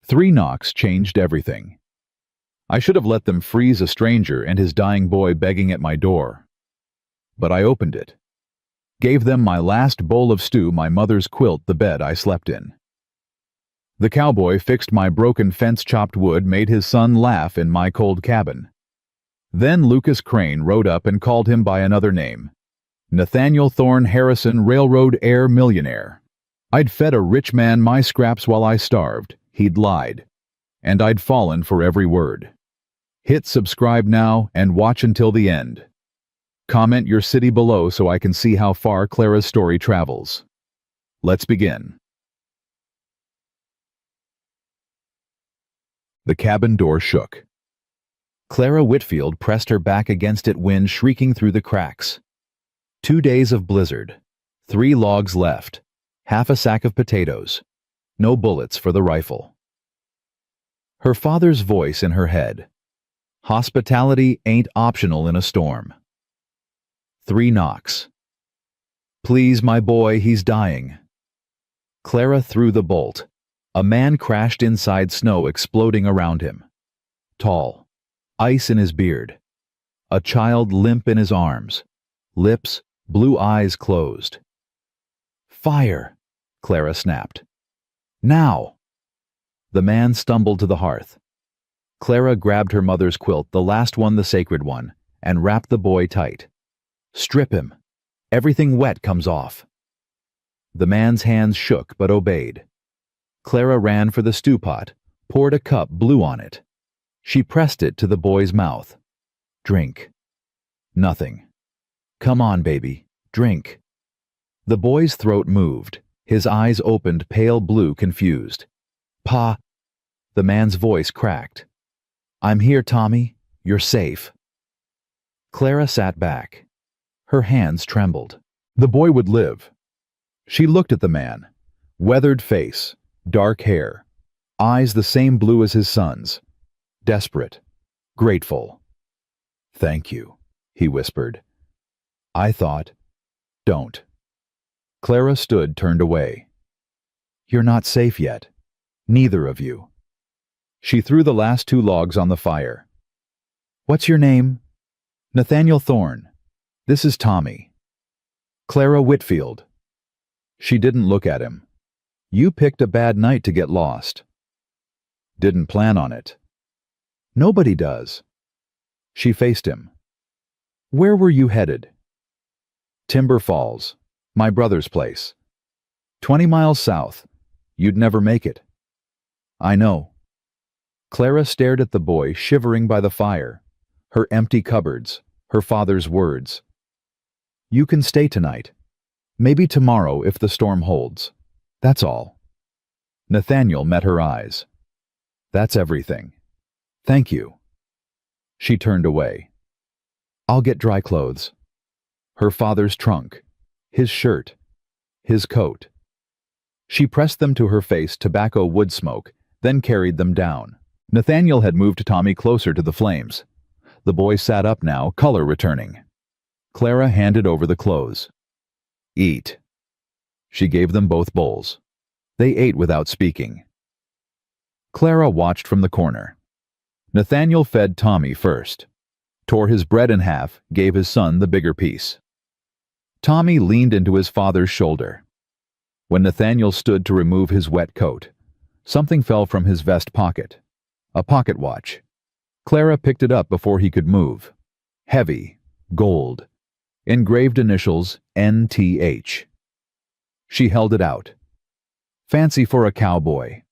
3 knocks changed everything. I should have let them freeze a stranger and his dying boy begging at my door. But I opened it. Gave them my last bowl of stew, my mother's quilt, the bed I slept in. The cowboy fixed my broken fence, chopped wood, made his son laugh in my cold cabin. Then Lucas Crane rode up and called him by another name. Nathaniel Thorne Harrison, railroad heir, millionaire. I'd fed a rich man my scraps while I starved. He'd lied. And I'd fallen for every word. Hit subscribe now and watch until the end. Comment your city below so I can see how far Clara's story travels. Let's begin. The cabin door shook. Clara Whitfield pressed her back against it, wind shrieking through the cracks. 2 days of blizzard. 3 logs left. Half a sack of potatoes. No bullets for the rifle. Her father's voice in her head. Hospitality ain't optional in a storm. 3 knocks. Please, my boy, he's dying. Clara threw the bolt. A man crashed inside, snow exploding around him. Tall. Ice in his beard. A child limp in his arms. Lips, blue eyes closed. Fire, Clara snapped. Now! The man stumbled to the hearth. Clara grabbed her mother's quilt, the last one, the sacred one, and wrapped the boy tight. Strip him. Everything wet comes off. The man's hands shook but obeyed. Clara ran for the stew pot, poured a cup, blew on it. She pressed it to the boy's mouth. Drink. Nothing. Come on, baby, drink. The boy's throat moved. His eyes opened, pale blue, confused. Pa. The man's voice cracked. I'm here, Tommy. You're safe. Clara sat back. Her hands trembled. The boy would live. She looked at the man. Weathered face, dark hair, eyes the same blue as his son's. Desperate, grateful. Thank you, he whispered. I thought, don't. Clara stood, turned away. You're not safe yet. Neither of you. She threw the last 2 logs on the fire. What's your name? Nathaniel Thorne. This is Tommy. Clara Whitfield. She didn't look at him. You picked a bad night to get lost. Didn't plan on it. Nobody does. She faced him. Where were you headed? Timber Falls, my brother's place. 20 miles south. You'd never make it. I know. Clara stared at the boy, shivering by the fire. Her empty cupboards, her father's words. You can stay tonight. Maybe tomorrow if the storm holds. That's all. Nathaniel met her eyes. That's everything. Thank you. She turned away. I'll get dry clothes. Her father's trunk, his shirt, his coat. She pressed them to her face, tobacco wood smoke, then carried them down. Nathaniel had moved Tommy closer to the flames. The boy sat up now, color returning. Clara handed over the clothes. Eat. She gave them both bowls. They ate without speaking. Clara watched from the corner. Nathaniel fed Tommy first, tore his bread in half, gave his son the bigger piece. Tommy leaned into his father's shoulder. When Nathaniel stood to remove his wet coat, something fell from his vest pocket. A pocket watch. Clara picked it up before he could move. Heavy, gold, engraved initials NTH. She held it out. Fancy for a cowboy.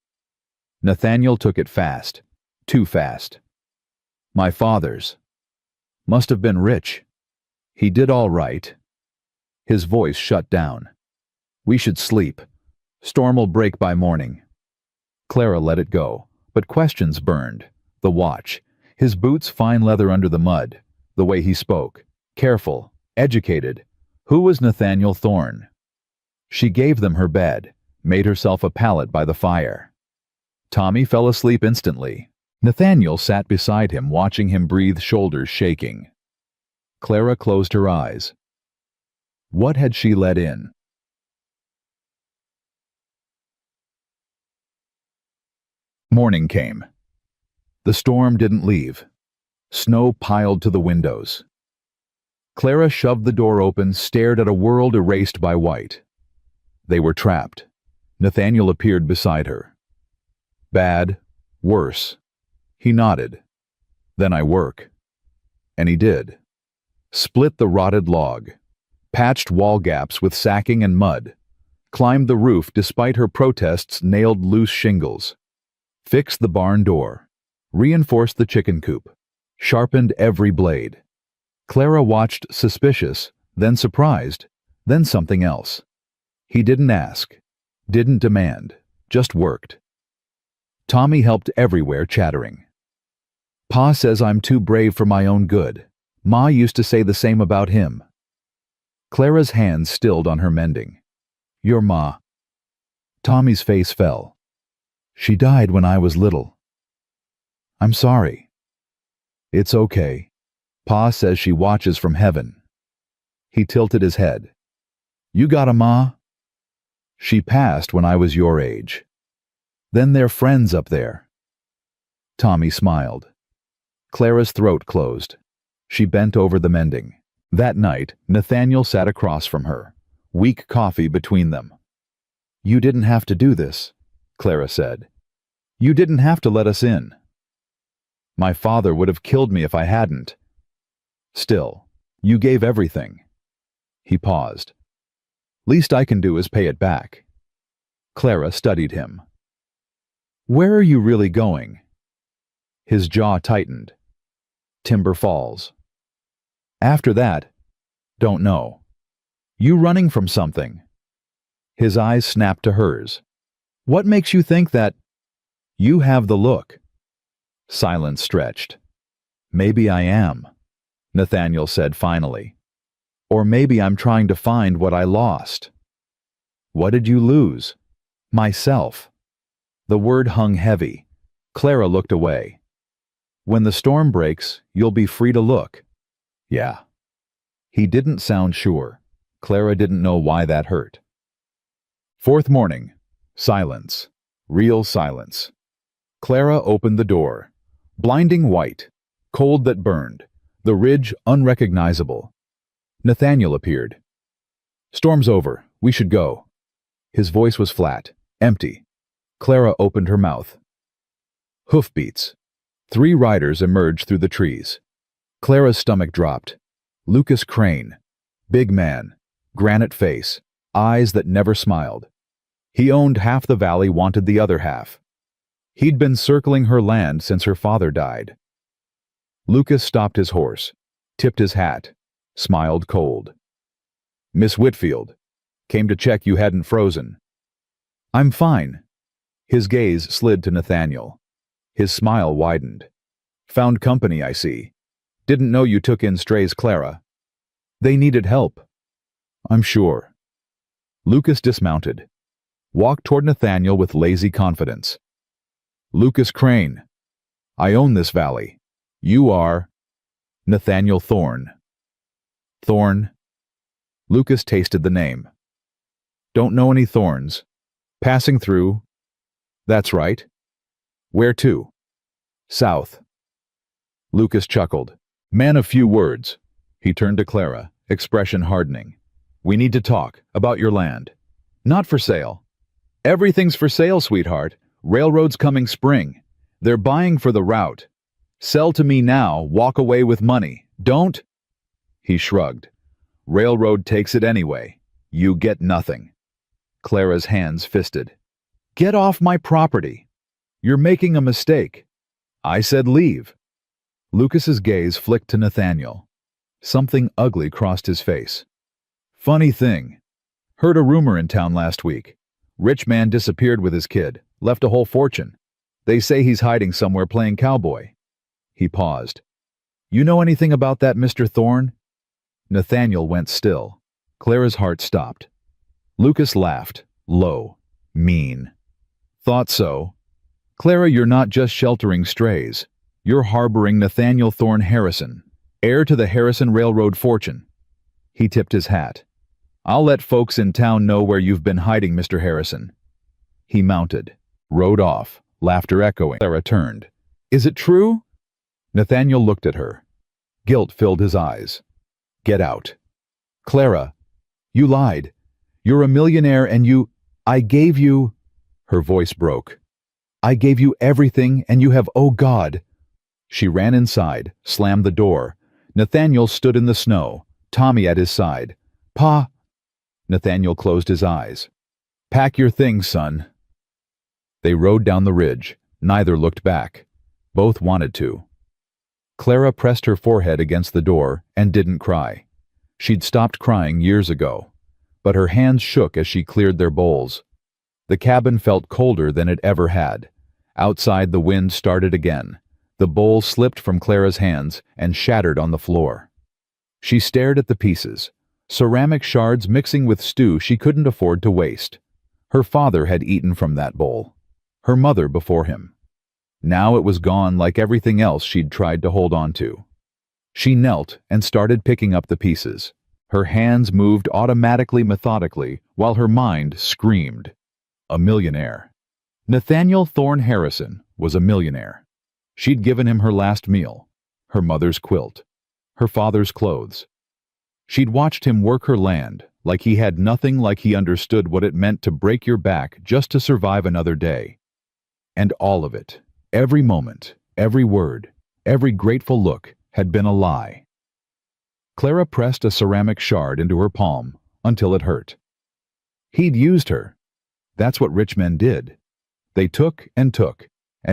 Nathaniel took it fast. Too fast. My father's. Must have been rich. He did all right. His voice shut down. We should sleep. Storm'll break by morning. Clara let it go, but questions burned. The watch. His boots, fine leather under the mud. The way he spoke. Careful. Educated. Who was Nathaniel Thorne? She gave them her bed, made herself a pallet by the fire. Tommy fell asleep instantly. Nathaniel sat beside him, watching him breathe, shoulders shaking. Clara closed her eyes. What had she let in? Morning came. The storm didn't leave. Snow piled to the windows. Clara shoved the door open, stared at a world erased by white. They were trapped. Nathaniel appeared beside her. Bad, worse. He nodded. Then I work. And he did. Split the rotted log. Patched wall gaps with sacking and mud. Climbed the roof despite her protests, nailed loose shingles. Fixed the barn door. Reinforced the chicken coop. Sharpened every blade. Clara watched, suspicious, then surprised, then something else. He didn't ask, didn't demand, just worked. Tommy helped everywhere, chattering. Pa says I'm too brave for my own good. Ma used to say the same about him. Clara's hands stilled on her mending. Your ma. Tommy's face fell. She died when I was little. I'm sorry. It's okay. Pa says she watches from heaven. He tilted his head. You got a ma? She passed when I was your age. Then they're friends up there. Tommy smiled. Clara's throat closed. She bent over the mending. That night, Nathaniel sat across from her, weak coffee between them. You didn't have to do this, Clara said. You didn't have to let us in. My father would have killed me if I hadn't. Still, you gave everything. He paused. Least I can do is pay it back. Clara studied him. Where are you really going? His jaw tightened. Timber Falls. After that, don't know. You running from something. His eyes snapped to hers. What makes you think that? You have the look. Silence stretched. Maybe I am, Nathaniel said finally. Or maybe I'm trying to find what I lost. What did you lose? Myself. The word hung heavy. Clara looked away. When the storm breaks, you'll be free to look. Yeah. He didn't sound sure. Clara didn't know why that hurt. Fourth morning. Silence. Real silence. Clara opened the door. Blinding white. Cold that burned. The ridge unrecognizable. Nathaniel appeared. Storm's over. We should go. His voice was flat, empty. Clara opened her mouth. Hoofbeats. 3 riders emerged through the trees. Clara's stomach dropped. Lucas Crane. Big man. Granite face. Eyes that never smiled. He owned half the valley, wanted the other half. He'd been circling her land since her father died. Lucas stopped his horse, tipped his hat, smiled cold. Miss Whitfield. Came to check you hadn't frozen. I'm fine. His gaze slid to Nathaniel. His smile widened. Found company, I see. Didn't know you took in strays, Clara. They needed help. I'm sure. Lucas dismounted. Walked toward Nathaniel with lazy confidence. Lucas Crane. I own this valley. You are... Nathaniel Thorne. Thorne. Lucas tasted the name. Don't know any thorns. Passing through. That's right. Where to? South. Lucas chuckled. Man of few words. He turned to Clara, expression hardening. We need to talk about your land. Not for sale. Everything's for sale, sweetheart. Railroad's coming spring. They're buying for the route. Sell to me now, walk away with money. Don't. He shrugged. Railroad takes it anyway. You get nothing. Clara's hands fisted. Get off my property. You're making a mistake. I said leave. Lucas's gaze flicked to Nathaniel. Something ugly crossed his face. Funny thing. Heard a rumor in town last week. Rich man disappeared with his kid, left a whole fortune. They say he's hiding somewhere playing cowboy. He paused. You know anything about that, Mr. Thorne? Nathaniel went still. Clara's heart stopped. Lucas laughed, low, mean. Thought so. Clara, you're not just sheltering strays. You're harboring Nathaniel Thorne Harrison, heir to the Harrison Railroad fortune. He tipped his hat. I'll let folks in town know where you've been hiding, Mr. Harrison. He mounted, rode off, laughter echoing. Clara turned. Is it true? Nathaniel looked at her. Guilt filled his eyes. Get out. Clara, you lied. You're a millionaire and I gave you... Her voice broke. I gave you everything and you have, oh God. She ran inside, slammed the door. Nathaniel stood in the snow, Tommy at his side. Pa! Nathaniel closed his eyes. Pack your things, son. They rode down the ridge. Neither looked back. Both wanted to. Clara pressed her forehead against the door and didn't cry. She'd stopped crying years ago, but her hands shook as she cleared their bowls. The cabin felt colder than it ever had. Outside, the wind started again. The bowl slipped from Clara's hands and shattered on the floor. She stared at the pieces, ceramic shards mixing with stew she couldn't afford to waste. Her father had eaten from that bowl. Her mother before him. Now it was gone like everything else she'd tried to hold on to. She knelt and started picking up the pieces. Her hands moved automatically, methodically, while her mind screamed. A millionaire. Nathaniel Thorne Harrison was a millionaire. She'd given him her last meal, her mother's quilt, her father's clothes. She'd watched him work her land like he had nothing, like he understood what it meant to break your back just to survive another day. And all of it, every moment, every word, every grateful look, had been a lie. Clara pressed a ceramic shard into her palm until it hurt. He'd used her. That's what rich men did. They took and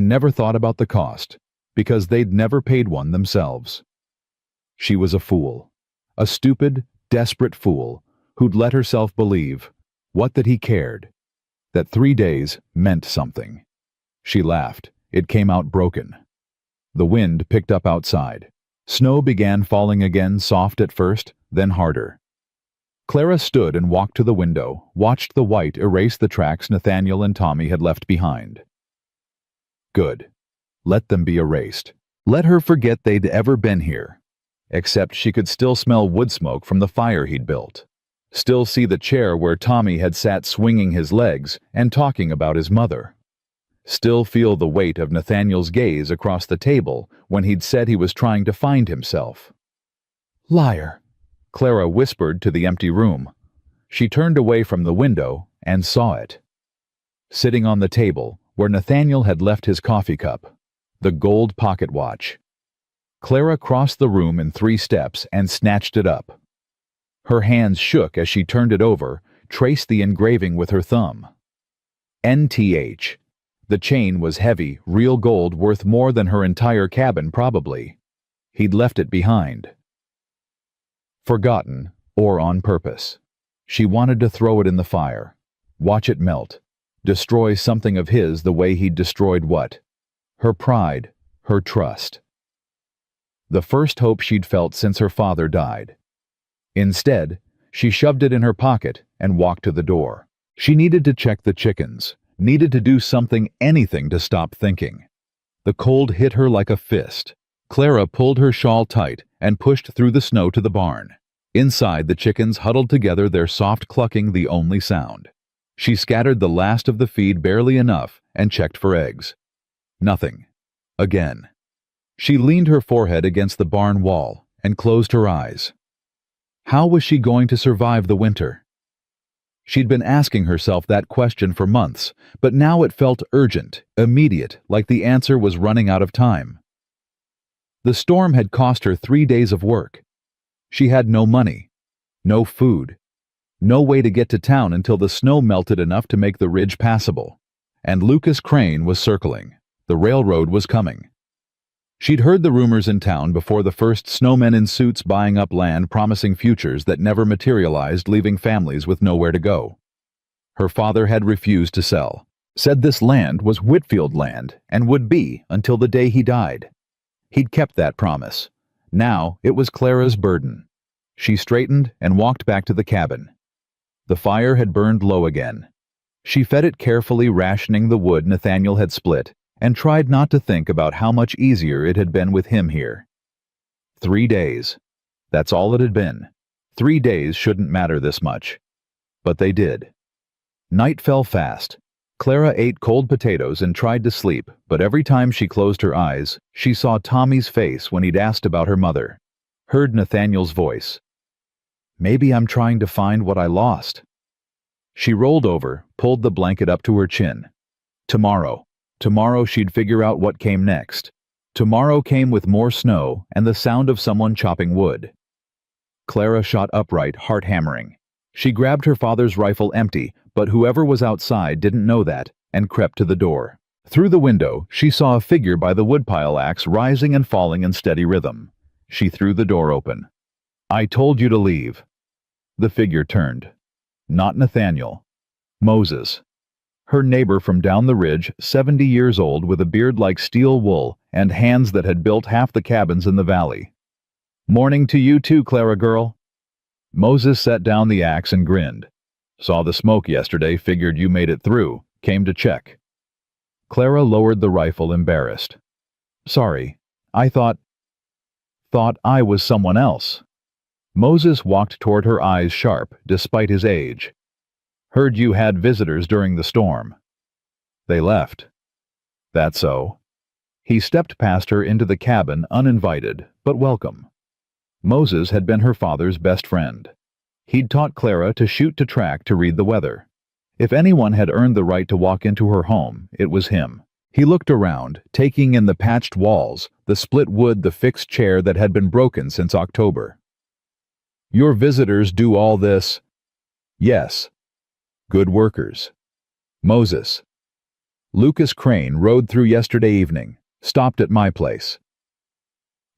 never thought about the cost, because they'd never paid one themselves. She was a fool. A stupid, desperate fool who'd let herself believe, that he cared, that 3 days meant something. She laughed. It came out broken. The wind picked up outside. Snow began falling again, soft at first, then harder. Clara stood and walked to the window, watched the white erase the tracks Nathaniel and Tommy had left behind. Good. Let them be erased. Let her forget they'd ever been here. Except she could still smell wood smoke from the fire he'd built. Still see the chair where Tommy had sat swinging his legs and talking about his mother. Still feel the weight of Nathaniel's gaze across the table when he'd said he was trying to find himself. Liar, Clara whispered to the empty room. She turned away from the window and saw it. Sitting on the table, where Nathaniel had left his coffee cup, the gold pocket watch. Clara crossed the room in 3 steps and snatched it up. Her hands shook as she turned it over, traced the engraving with her thumb. NTH. The chain was heavy, real gold worth more than her entire cabin probably. He'd left it behind. Forgotten, or on purpose. She wanted to throw it in the fire, watch it melt, destroy something of his the way he'd destroyed what? Her pride, her trust. The first hope she'd felt since her father died. Instead, she shoved it in her pocket and walked to the door. She needed to check the chickens, needed to do something, anything to stop thinking. The cold hit her like a fist. Clara pulled her shawl tight and pushed through the snow to the barn. Inside, the chickens huddled together, their soft clucking the only sound. She scattered the last of the feed barely enough and checked for eggs. Nothing. Again. She leaned her forehead against the barn wall and closed her eyes. How was she going to survive the winter? She'd been asking herself that question for months, but now it felt urgent, immediate, like the answer was running out of time. The storm had cost her 3 days of work. She had no money, no food, no way to get to town until the snow melted enough to make the ridge passable. And Lucas Crane was circling. The railroad was coming. She'd heard the rumors in town before, the first snowmen in suits buying up land, promising futures that never materialized, leaving families with nowhere to go. Her father had refused to sell, said this land was Whitfield land and would be until the day he died. He'd kept that promise. Now it was Clara's burden. She straightened and walked back to the cabin. The fire had burned low again. She fed it carefully, rationing the wood Nathaniel had split, and tried not to think about how much easier it had been with him here. 3 days. That's all it had been. 3 days shouldn't matter this much. But they did. Night fell fast. Clara ate cold potatoes and tried to sleep, but every time she closed her eyes, she saw Tommy's face when he'd asked about her mother. Heard Nathaniel's voice. Maybe I'm trying to find what I lost. She rolled over, pulled the blanket up to her chin. Tomorrow she'd figure out what came next. Tomorrow came with more snow and the sound of someone chopping wood. Clara shot upright, heart hammering. She grabbed her father's rifle empty, but whoever was outside didn't know that, and crept to the door. Through the window, she saw a figure by the woodpile axe rising and falling in steady rhythm. She threw the door open. I told you to leave. The figure turned. Not Nathaniel. Moses. Her neighbor from down the ridge, 70 years old with a beard like steel wool and hands that had built half the cabins in the valley. Morning to you too, Clara girl. Moses set down the axe and grinned. Saw the smoke yesterday, figured you made it through, came to check. Clara lowered the rifle, embarrassed. Sorry, I thought I was someone else. Moses walked toward her, eyes sharp, despite his age. Heard you had visitors during the storm. They left. That so? He stepped past her into the cabin, uninvited, but welcome. Moses had been her father's best friend. He'd taught Clara to shoot to track to read the weather. If anyone had earned the right to walk into her home, it was him. He looked around, taking in the patched walls, the split wood, the fixed chair that had been broken since October. Your visitors do all this? Yes. Good workers. Moses. Lucas Crane rode through yesterday evening, stopped at my place.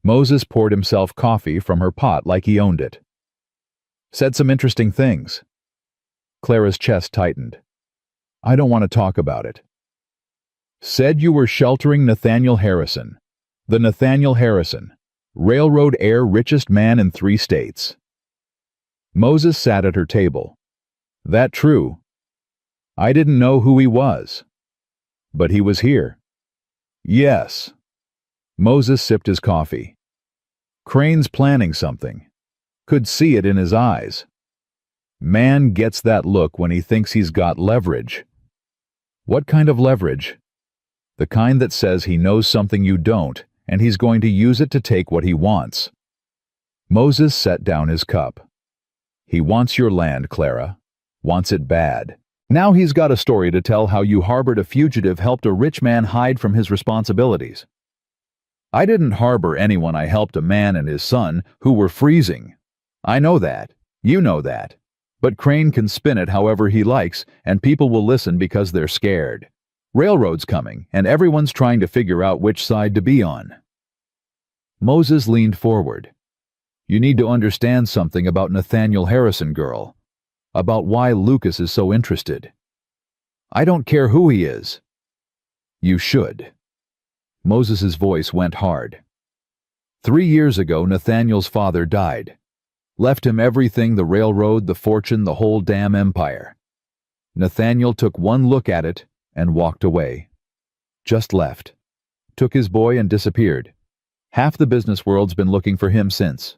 Moses poured himself coffee from her pot like he owned it. Said some interesting things. Clara's chest tightened. I don't want to talk about it. Said you were sheltering Nathaniel Harrison. The Nathaniel Harrison, railroad heir, richest man in 3 states. Moses sat at her table. That true? I didn't know who he was. But he was here. Yes. Moses sipped his coffee. Crane's planning something. Could see it in his eyes. Man gets that look when he thinks he's got leverage. What kind of leverage? The kind that says he knows something you don't, and he's going to use it to take what he wants. Moses set down his cup. He wants your land, Clara. Wants it bad. Now he's got a story to tell how you harbored a fugitive, helped a rich man hide from his responsibilities. I didn't harbor anyone. I helped a man and his son who were freezing. I know that. You know that. But Crane can spin it however he likes, and people will listen because they're scared. Railroad's coming, and everyone's trying to figure out which side to be on. Moses leaned forward. You need to understand something about Nathaniel Harrison, girl. About why Lucas is so interested. I don't care who he is. You should. Moses's voice went hard. 3 years ago, Nathaniel's father died. Left him everything, the railroad, the fortune, the whole damn empire. Nathaniel took one look at it and walked away. Just left. Took his boy and disappeared. Half the business world's been looking for him since.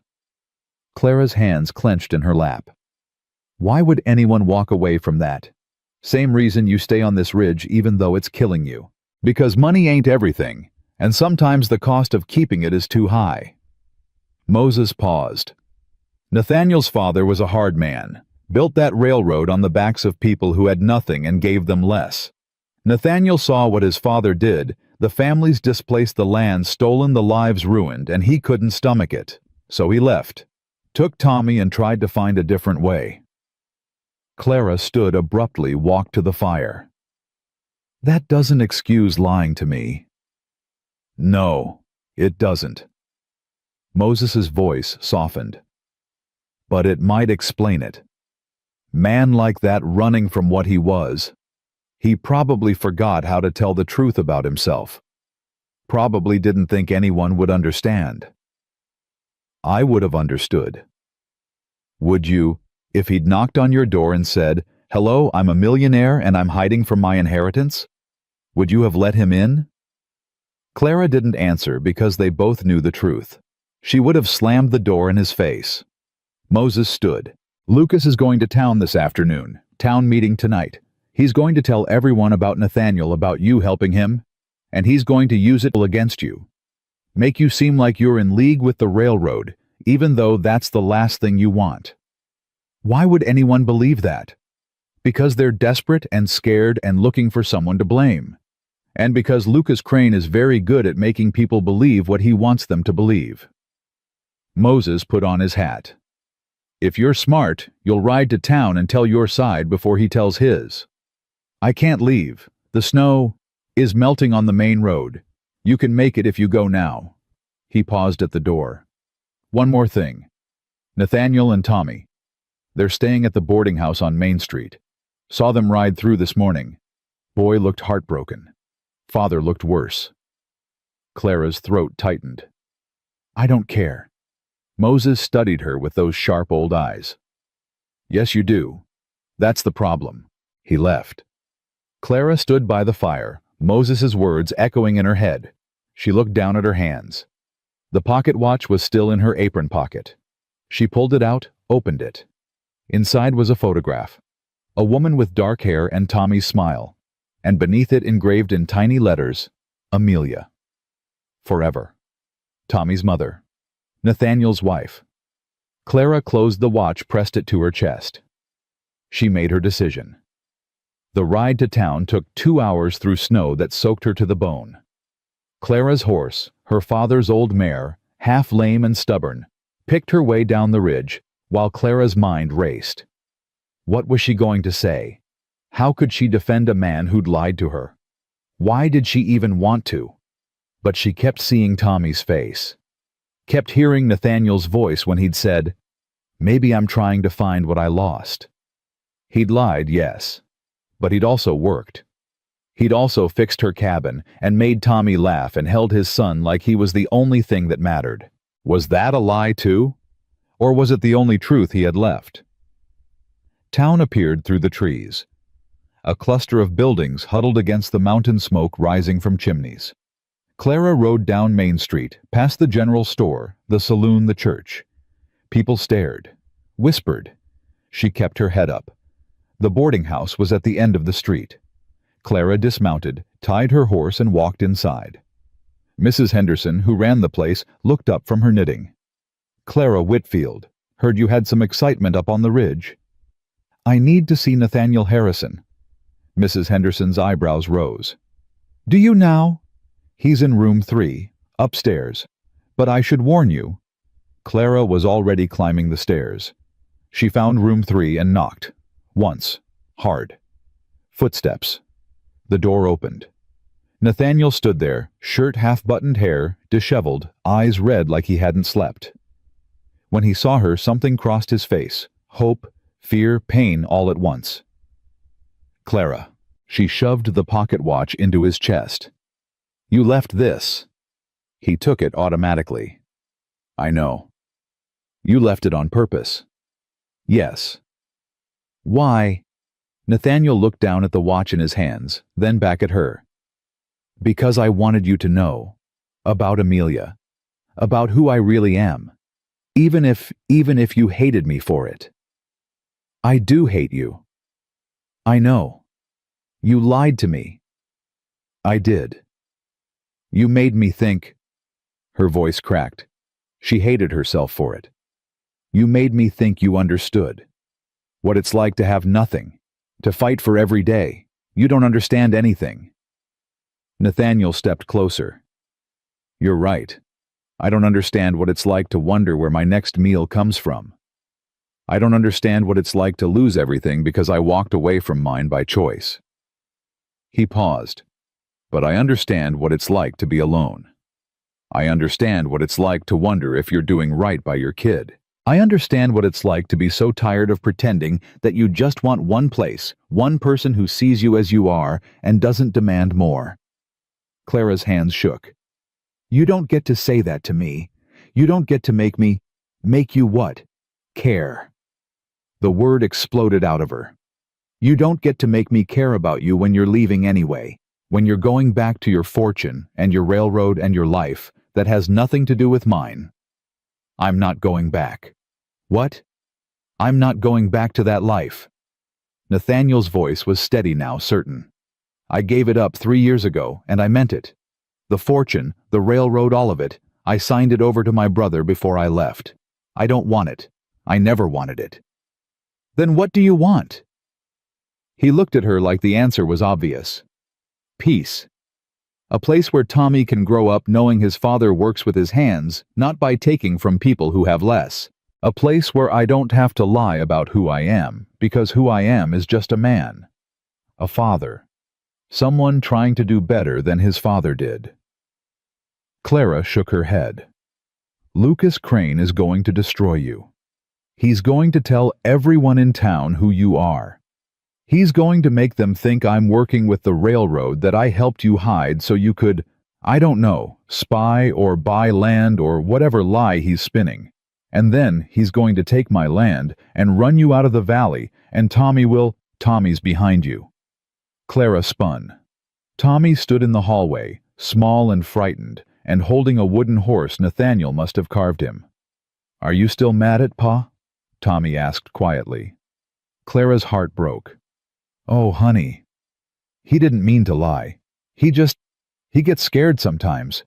Clara's hands clenched in her lap. Why would anyone walk away from that? Same reason you stay on this ridge even though it's killing you. Because money ain't everything, and sometimes the cost of keeping it is too high. Moses paused. Nathaniel's father was a hard man, built that railroad on the backs of people who had nothing and gave them less. Nathaniel saw what his father did, the families displaced, the land stolen, the lives ruined, and he couldn't stomach it. So he left, took Tommy and tried to find a different way. Clara stood abruptly, walked to the fire. That doesn't excuse lying to me. No, it doesn't. Moses's voice softened. But it might explain it. Man like that running from what he was. He probably forgot how to tell the truth about himself. Probably didn't think anyone would understand. I would have understood. Would you, if he'd knocked on your door and said, "Hello, I'm a millionaire and I'm hiding from my inheritance"? Would you have let him in? Clara didn't answer because they both knew the truth. She would have slammed the door in his face. Moses stood. Lucas is going to town this afternoon. Town meeting tonight. He's going to tell everyone about Nathaniel about you helping him, and he's going to use it against you. Make you seem like you're in league with the railroad, even though that's the last thing you want. Why would anyone believe that? Because they're desperate and scared and looking for someone to blame. And because Lucas Crane is very good at making people believe what he wants them to believe. Moses put on his hat. If you're smart, you'll ride to town and tell your side before he tells his. I can't leave. The snow is melting on the main road. You can make it if you go now. He paused at the door. One more thing. Nathaniel and Tommy. They're staying at the boarding house on Main Street. Saw them ride through this morning. Boy looked heartbroken. Father looked worse. Clara's throat tightened. I don't care. Moses studied her with those sharp old eyes. Yes, you do. That's the problem. He left. Clara stood by the fire, Moses's words echoing in her head. She looked down at her hands. The pocket watch was still in her apron pocket. She pulled it out, opened it. Inside was a photograph. A woman with dark hair and Tommy's smile, and beneath it engraved in tiny letters, Amelia. Forever. Tommy's mother. Nathaniel's wife. Clara closed the watch, pressed it to her chest. She made her decision. The ride to town took 2 hours through snow that soaked her to the bone. Clara's horse, her father's old mare, half lame and stubborn, picked her way down the ridge, while Clara's mind raced. What was she going to say? How could she defend a man who'd lied to her? Why did she even want to? But she kept seeing Tommy's face. Kept hearing Nathaniel's voice when he'd said, "Maybe I'm trying to find what I lost." He'd lied, yes, but he'd also worked. He'd also fixed her cabin and made Tommy laugh and held his son like he was the only thing that mattered. Was that a lie too? Or was it the only truth he had left? Town appeared through the trees. A cluster of buildings huddled against the mountain smoke rising from chimneys. Clara rode down Main Street, past the general store, the saloon, the church. People stared, whispered. She kept her head up. The boarding house was at the end of the street. Clara dismounted, tied her horse, and walked inside. Mrs. Henderson, who ran the place, looked up from her knitting. "Clara Whitfield, heard you had some excitement up on the ridge." "I need to see Nathaniel Harrison." Mrs. Henderson's eyebrows rose. "Do you now?" "He's in room 3, upstairs. But I should warn you." Clara was already climbing the stairs. She found room 3 and knocked. Once. Hard. Footsteps. The door opened. Nathaniel stood there, shirt half-buttoned, hair disheveled, eyes red like he hadn't slept. When he saw her, something crossed his face. Hope, fear, pain all at once. "Clara." She shoved the pocket watch into his chest. "You left this." He took it automatically. "I know." "You left it on purpose." "Yes." "Why?" Nathaniel looked down at the watch in his hands, then back at her. "Because I wanted you to know. About Amelia. About who I really am. Even if you hated me for it." "I do hate you." "I know. You lied to me." "I did. You made me think." Her voice cracked. She hated herself for it. "You made me think you understood. What it's like to have nothing. To fight for every day. You don't understand anything." Nathaniel stepped closer. "You're right. I don't understand what it's like to wonder where my next meal comes from. I don't understand what it's like to lose everything because I walked away from mine by choice." He paused. "But I understand what it's like to be alone. I understand what it's like to wonder if you're doing right by your kid. I understand what it's like to be so tired of pretending that you just want one place, one person who sees you as you are and doesn't demand more." Clara's hands shook. "You don't get to say that to me. You don't get to make me—" "Make you what?" "Care." The word exploded out of her. "You don't get to make me care about you when you're leaving anyway, when you're going back to your fortune and your railroad and your life that has nothing to do with mine." "I'm not going back." "What?" "I'm not going back to that life." Nathaniel's voice was steady now, certain. I gave it up 3 years ago, and I meant it. The fortune, the railroad, all of it, I signed it over to my brother before I left. I don't want it. I never wanted it. Then what do you want? He looked at her like the answer was obvious. Peace. A place where Tommy can grow up knowing his father works with his hands, not by taking from people who have less. A place where I don't have to lie about who I am, because who I am is just a man. A father. Someone trying to do better than his father did. Clara shook her head. Lucas Crane is going to destroy you. He's going to tell everyone in town who you are. He's going to make them think I'm working with the railroad that I helped you hide so you could, I don't know, spy or buy land or whatever lie he's spinning. And then he's going to take my land and run you out of the valley, and Tommy's behind you. Clara spun. Tommy stood in the hallway, small and frightened, and holding a wooden horse Nathaniel must have carved him. Are you still mad at Pa? Tommy asked quietly. Clara's heart broke. Oh, honey. He didn't mean to lie. He gets scared sometimes,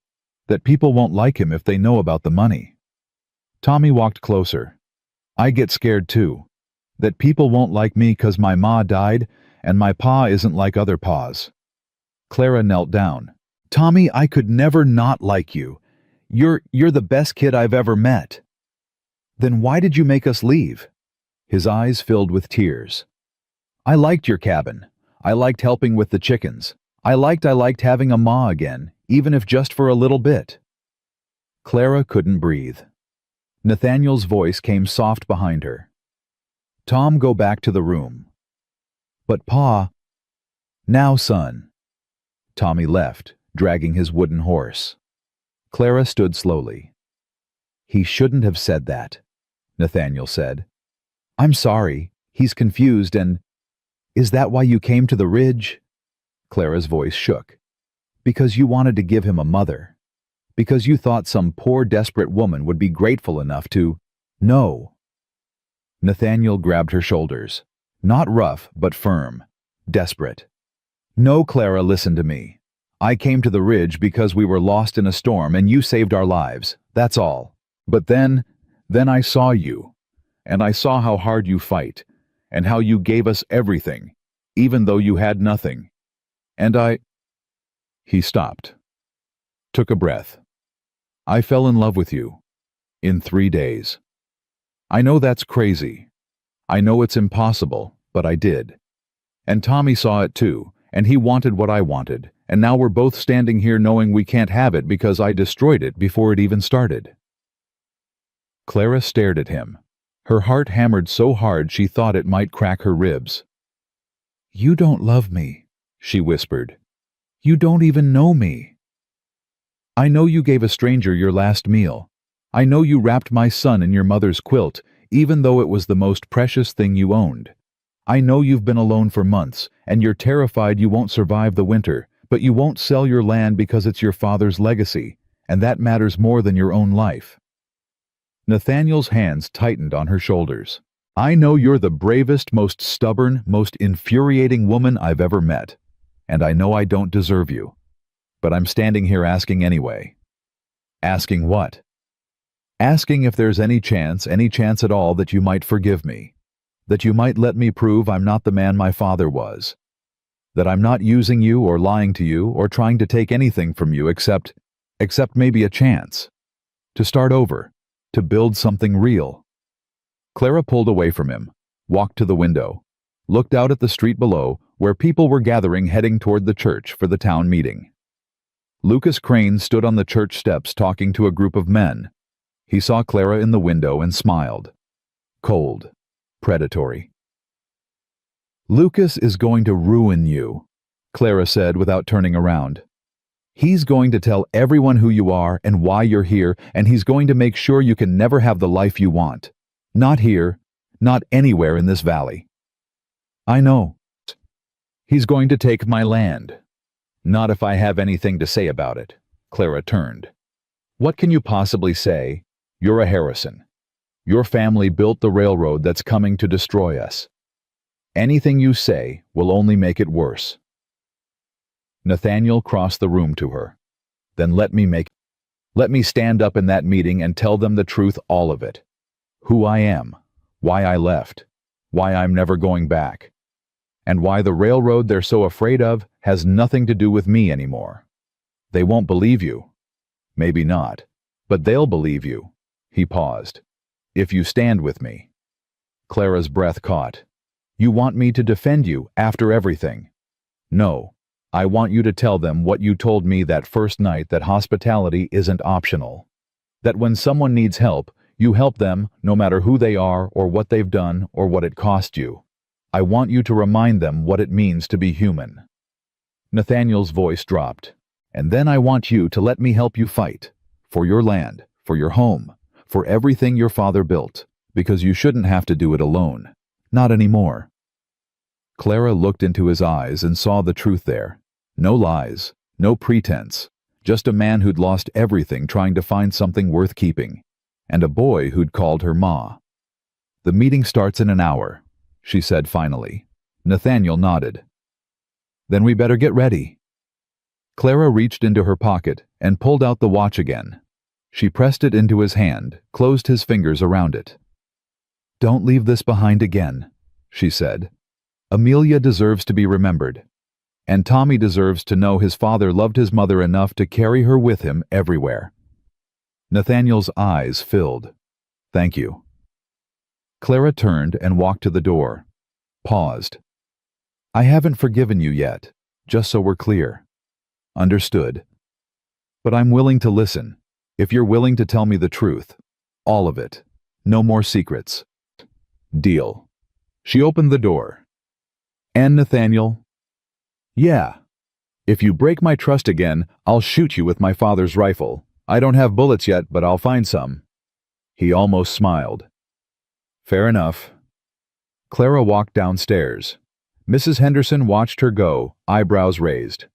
that people won't like him if they know about the money. Tommy walked closer. I get scared too, that people won't like me 'cause my ma died and my pa isn't like other pa's. Clara knelt down. Tommy, I could never not like you. You're the best kid I've ever met. Then why did you make us leave? His eyes filled with tears. I liked your cabin. I liked helping with the chickens. I liked having a ma again, even if just for a little bit. Clara couldn't breathe. Nathaniel's voice came soft behind her. Tom, go back to the room. But Pa... Now, son. Tommy left, dragging his wooden horse. Clara stood slowly. He shouldn't have said that, Nathaniel said. I'm sorry. He's confused and... Is that why you came to the ridge? Clara's voice shook. Because you wanted to give him a mother. Because you thought some poor desperate woman would be grateful enough to... No. Nathaniel grabbed her shoulders. Not rough, but firm. Desperate. No, Clara, listen to me. I came to the ridge because we were lost in a storm and you saved our lives. That's all. But then I saw you. And I saw how hard you fight. And how you gave us everything, even though you had nothing. And He stopped. Took a breath. I fell in love with you. In 3 days. I know that's crazy. I know it's impossible, but I did. And Tommy saw it too, and he wanted what I wanted, and now we're both standing here knowing we can't have it because I destroyed it before it even started. Clara stared at him. Her heart hammered so hard she thought it might crack her ribs. You don't love me, she whispered. You don't even know me. I know you gave a stranger your last meal. I know you wrapped my son in your mother's quilt, even though it was the most precious thing you owned. I know you've been alone for months, and you're terrified you won't survive the winter, but you won't sell your land because it's your father's legacy, and that matters more than your own life. Nathaniel's hands tightened on her shoulders. I know you're the bravest, most stubborn, most infuriating woman I've ever met, and I know I don't deserve you. But I'm standing here asking anyway. Asking what? Asking if there's any chance at all that you might forgive me, that you might let me prove I'm not the man my father was, that I'm not using you or lying to you or trying to take anything from you except maybe a chance, to start over, to build something real. Clara pulled away from him, walked to the window, looked out at the street below where people were gathering heading toward the church for the town meeting. Lucas Crane stood on the church steps talking to a group of men. He saw Clara in the window and smiled. Cold. Predatory. Lucas is going to ruin you, Clara said without turning around. He's going to tell everyone who you are and why you're here, and he's going to make sure you can never have the life you want. Not here, not anywhere in this valley. I know. He's going to take my land. Not if I have anything to say about it. Clara turned. What can you possibly say? You're a Harrison. Your family built the railroad that's coming to destroy us. Anything you say will only make it worse. Nathaniel crossed the room to her. Then let me stand up in that meeting and tell them the truth, all of it. Who I am, why I left, why I'm never going back, and why the railroad they're so afraid of has nothing to do with me anymore. They won't believe you. Maybe not, but they'll believe you. He paused. If you stand with me. Clara's breath caught. You want me to defend you after everything? No, I want you to tell them what you told me that first night, that hospitality isn't optional. That when someone needs help, you help them no matter who they are or what they've done or what it cost you. I want you to remind them what it means to be human. Nathaniel's voice dropped. And then I want you to let me help you fight. For your land, for your home, for everything your father built, because you shouldn't have to do it alone. Not anymore. Clara looked into his eyes and saw the truth there. No lies, no pretense, just a man who'd lost everything trying to find something worth keeping, and a boy who'd called her Ma. The meeting starts in an hour, she said finally. Nathaniel nodded. Then we better get ready. Clara reached into her pocket and pulled out the watch again. She pressed it into his hand, closed his fingers around it. Don't leave this behind again, she said. Amelia deserves to be remembered, and Tommy deserves to know his father loved his mother enough to carry her with him everywhere. Nathaniel's eyes filled. Thank you. Clara turned and walked to the door. Paused. I haven't forgiven you yet, just so we're clear. Understood. But I'm willing to listen, if you're willing to tell me the truth. All of it. No more secrets. Deal. She opened the door. And Nathaniel? Yeah. If you break my trust again, I'll shoot you with my father's rifle. I don't have bullets yet, but I'll find some. He almost smiled. Fair enough. Clara walked downstairs. Mrs. Henderson watched her go, eyebrows raised.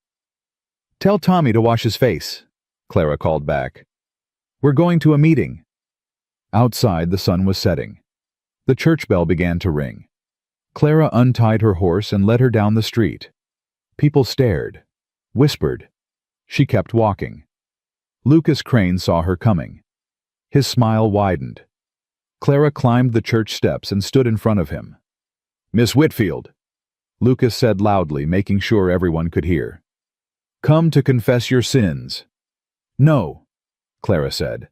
Tell Tommy to wash his face, Clara called back. We're going to a meeting. Outside, the sun was setting. The church bell began to ring. Clara untied her horse and led her down the street. People stared, whispered. She kept walking. Lucas Crane saw her coming. His smile widened. Clara climbed the church steps and stood in front of him. Miss Whitfield, Lucas said loudly, making sure everyone could hear. Come to confess your sins. No, Clara said.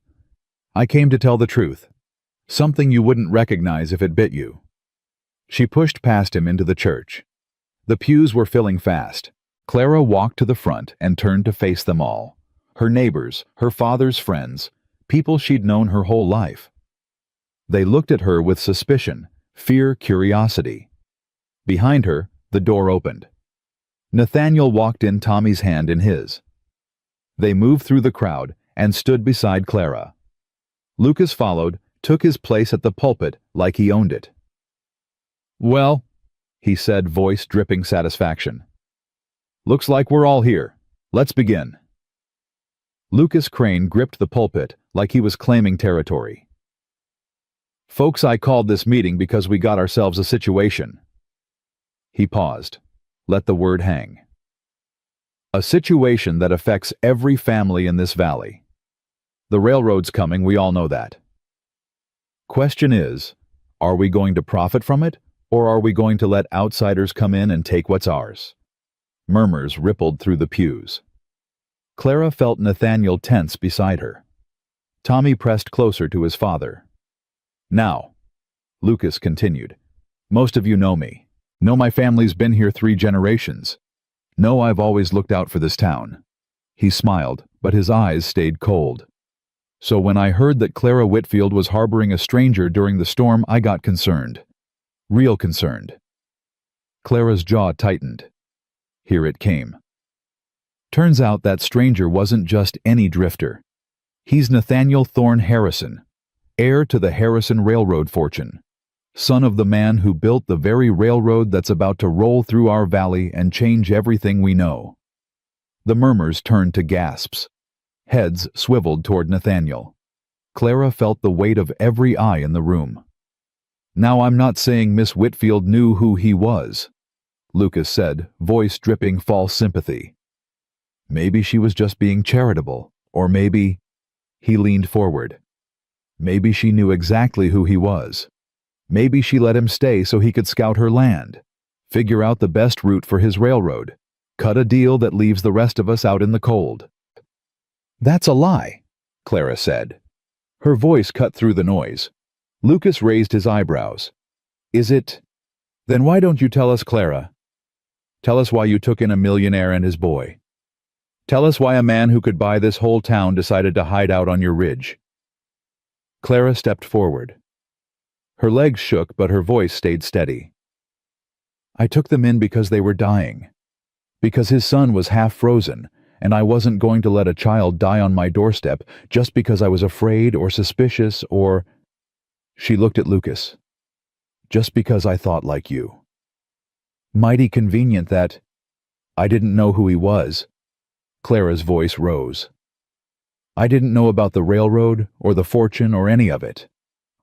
I came to tell the truth. Something you wouldn't recognize if it bit you. She pushed past him into the church. The pews were filling fast. Clara walked to the front and turned to face them all. Her neighbors, her father's friends, people she'd known her whole life. They looked at her with suspicion, fear, curiosity. Behind her, the door opened. Nathaniel walked in, Tommy's hand in his. They moved through the crowd and stood beside Clara. Lucas followed, took his place at the pulpit like he owned it. Well, he said, voice dripping satisfaction. Looks like we're all here. Let's begin. Lucas Crane gripped the pulpit like he was claiming territory. Folks, I called this meeting because we got ourselves a situation. He paused. Let the word hang. A situation that affects every family in this valley. The railroad's coming, we all know that. Question is, are we going to profit from it, or are we going to let outsiders come in and take what's ours? Murmurs rippled through the pews. Clara felt Nathaniel tense beside her. Tommy pressed closer to his father. Now, Lucas continued, most of you know me. Know my family's been here 3 generations. Know I've always looked out for this town. He smiled, but his eyes stayed cold. So when I heard that Clara Whitfield was harboring a stranger during the storm, I got concerned. Real concerned. Clara's jaw tightened. Here it came. Turns out that stranger wasn't just any drifter. He's Nathaniel Thorne Harrison, heir to the Harrison Railroad fortune. Son of the man who built the very railroad that's about to roll through our valley and change everything we know. The murmurs turned to gasps. Heads swiveled toward Nathaniel. Clara felt the weight of every eye in the room. Now I'm not saying Miss Whitfield knew who he was, Lucas said, voice dripping false sympathy. Maybe she was just being charitable, or maybe... He leaned forward. Maybe she knew exactly who he was. Maybe she let him stay so he could scout her land, figure out the best route for his railroad, cut a deal that leaves the rest of us out in the cold. That's a lie, Clara said. Her voice cut through the noise. Lucas raised his eyebrows. Is it? Then why don't you tell us, Clara? Tell us why you took in a millionaire and his boy. Tell us why a man who could buy this whole town decided to hide out on your ridge. Clara stepped forward. Her legs shook, but her voice stayed steady. I took them in because they were dying. Because his son was half frozen, and I wasn't going to let a child die on my doorstep just because I was afraid or suspicious or... She looked at Lucas. Just because I thought like you. Mighty convenient that... I didn't know who he was. Clara's voice rose. I didn't know about the railroad or the fortune or any of it.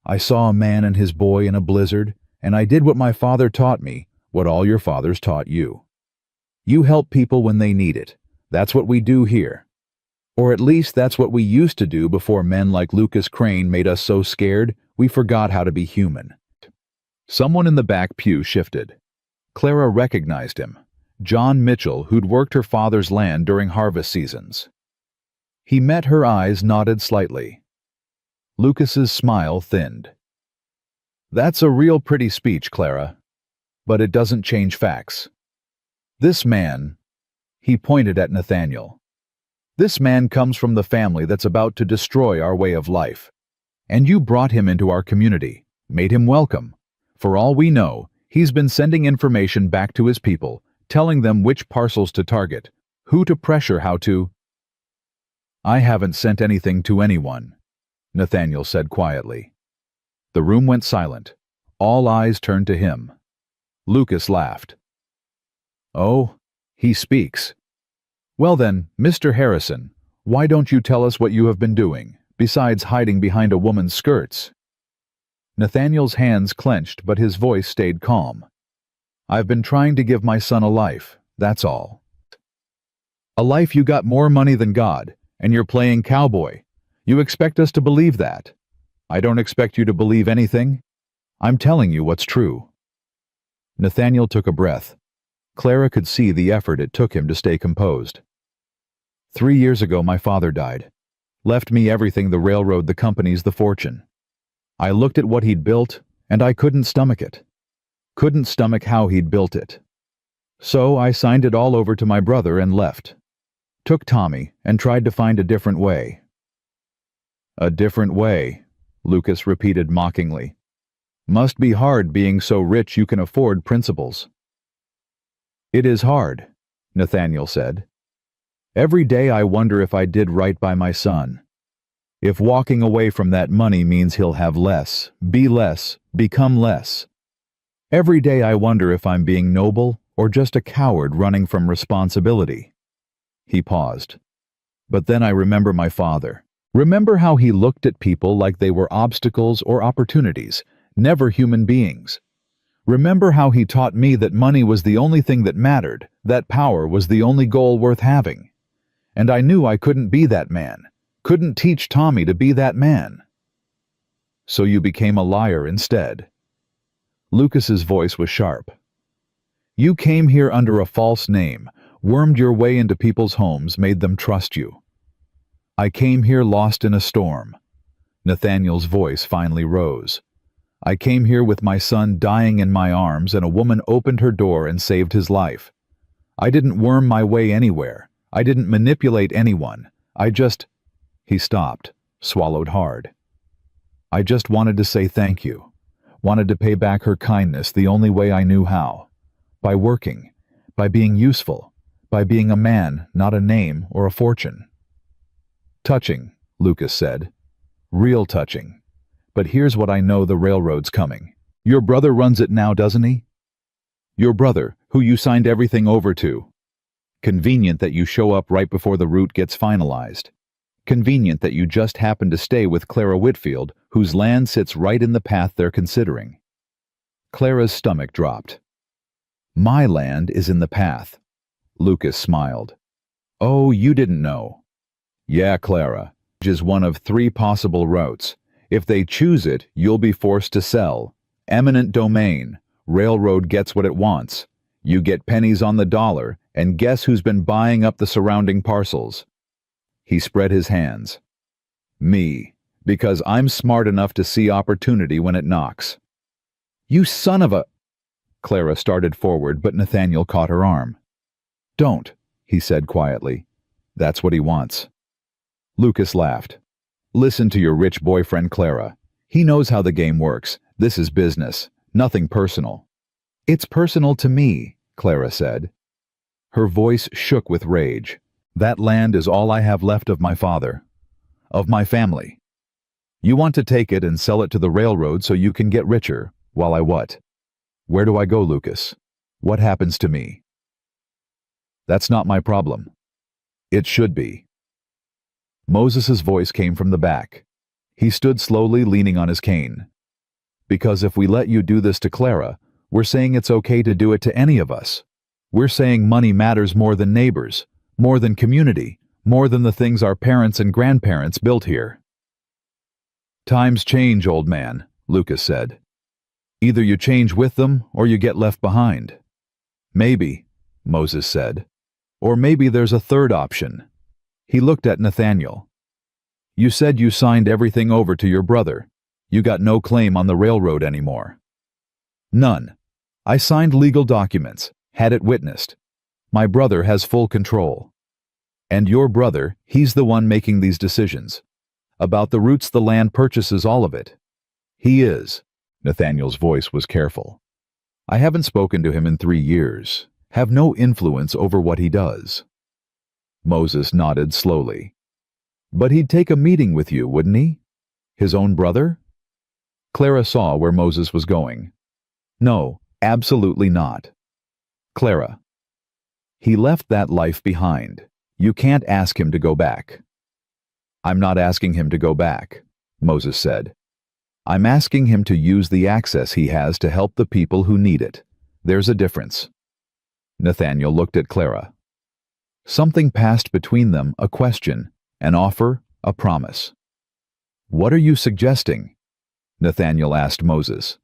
I saw a man and his boy in a blizzard, and I did what my father taught me, what all your fathers taught you. You help people when they need it. That's what we do here. Or at least that's what we used to do before men like Lucas Crane made us so scared we forgot how to be human. Someone in the back pew shifted. Clara recognized him, John Mitchell, who'd worked her father's land during harvest seasons. He met her eyes, nodded slightly. Lucas's smile thinned. That's a real pretty speech, Clara, but it doesn't change facts. This man, he pointed at Nathaniel. This man comes from the family that's about to destroy our way of life. And you brought him into our community, made him welcome. For all we know, he's been sending information back to his people, telling them which parcels to target, who to pressure, how to... I haven't sent anything to anyone, Nathaniel said quietly. The room went silent. All eyes turned to him. Lucas laughed. Oh, he speaks. Well then, Mr. Harrison, why don't you tell us what you have been doing, besides hiding behind a woman's skirts? Nathaniel's hands clenched, but his voice stayed calm. I've been trying to give my son a life, that's all. A life you got more money than God, and you're playing cowboy. You expect us to believe that. I don't expect you to believe anything. I'm telling you what's true. Nathaniel took a breath. Clara could see the effort it took him to stay composed. 3 years ago my father died. Left me everything, the railroad, the companies, the fortune. I looked at what he'd built, and I couldn't stomach it. Couldn't stomach how he'd built it. So I signed it all over to my brother and left. Took Tommy and tried to find a different way. A different way, Lucas repeated mockingly. Must be hard being so rich you can afford principles. It is hard, Nathaniel said. Every day I wonder if I did right by my son. If walking away from that money means he'll have less, become less. Every day I wonder if I'm being noble or just a coward running from responsibility. He paused. But then I remember my father. Remember how he looked at people like they were obstacles or opportunities, never human beings. Remember how he taught me that money was the only thing that mattered, that power was the only goal worth having. And I knew I couldn't be that man, couldn't teach Tommy to be that man. So you became a liar instead. Lucas's voice was sharp. You came here under a false name, wormed your way into people's homes, made them trust you. I came here lost in a storm. Nathaniel's voice finally rose. I came here with my son dying in my arms, and a woman opened her door and saved his life. I didn't worm my way anywhere. I didn't manipulate anyone. He stopped, swallowed hard. I just wanted to say thank you. Wanted to pay back her kindness the only way I knew how. By working, by being useful, by being a man, not a name or a fortune. Touching, Lucas said. Real touching. But here's what I know, the railroad's coming. Your brother runs it now, doesn't he? Your brother, who you signed everything over to. Convenient that you show up right before the route gets finalized. Convenient that you just happen to stay with Clara Whitfield, whose land sits right in the path they're considering. Clara's stomach dropped. My land is in the path. Lucas smiled. Oh, you didn't know. Yeah, Clara. Is one of 3 possible routes. If they choose it, you'll be forced to sell. Eminent domain. Railroad gets what it wants. You get pennies on the dollar, and guess who's been buying up the surrounding parcels? He spread his hands. Me. Because I'm smart enough to see opportunity when it knocks. You son of a... Clara started forward, but Nathaniel caught her arm. Don't, he said quietly. That's what he wants. Lucas laughed. Listen to your rich boyfriend, Clara. He knows how the game works. This is business, nothing personal. It's personal to me, Clara said. Her voice shook with rage. That land is all I have left of my father, of my family. You want to take it and sell it to the railroad so you can get richer, while I what? Where do I go, Lucas? What happens to me? That's not my problem. It should be. Moses's voice came from the back. He stood slowly, leaning on his cane. Because if we let you do this to Clara, we're saying it's okay to do it to any of us. We're saying money matters more than neighbors, more than community, more than the things our parents and grandparents built here. Times change, old man, Lucas said. Either you change with them or you get left behind. Maybe, Moses said. Or maybe there's a third option. He looked at Nathaniel. You said you signed everything over to your brother. You got no claim on the railroad anymore. None. I signed legal documents, had it witnessed. My brother has full control. And your brother, he's the one making these decisions. About the routes the land purchases, all of it. He is. Nathaniel's voice was careful. I haven't spoken to him in 3 years. Have no influence over what he does. Moses nodded slowly. But he'd take a meeting with you, wouldn't he? His own brother? Clara saw where Moses was going. No, absolutely not. Clara. He left that life behind. You can't ask him to go back. I'm not asking him to go back, Moses said. I'm asking him to use the access he has to help the people who need it. There's a difference. Nathaniel looked at Clara. Something passed between them, a question, an offer, a promise. What are you suggesting? Nathaniel asked Moses.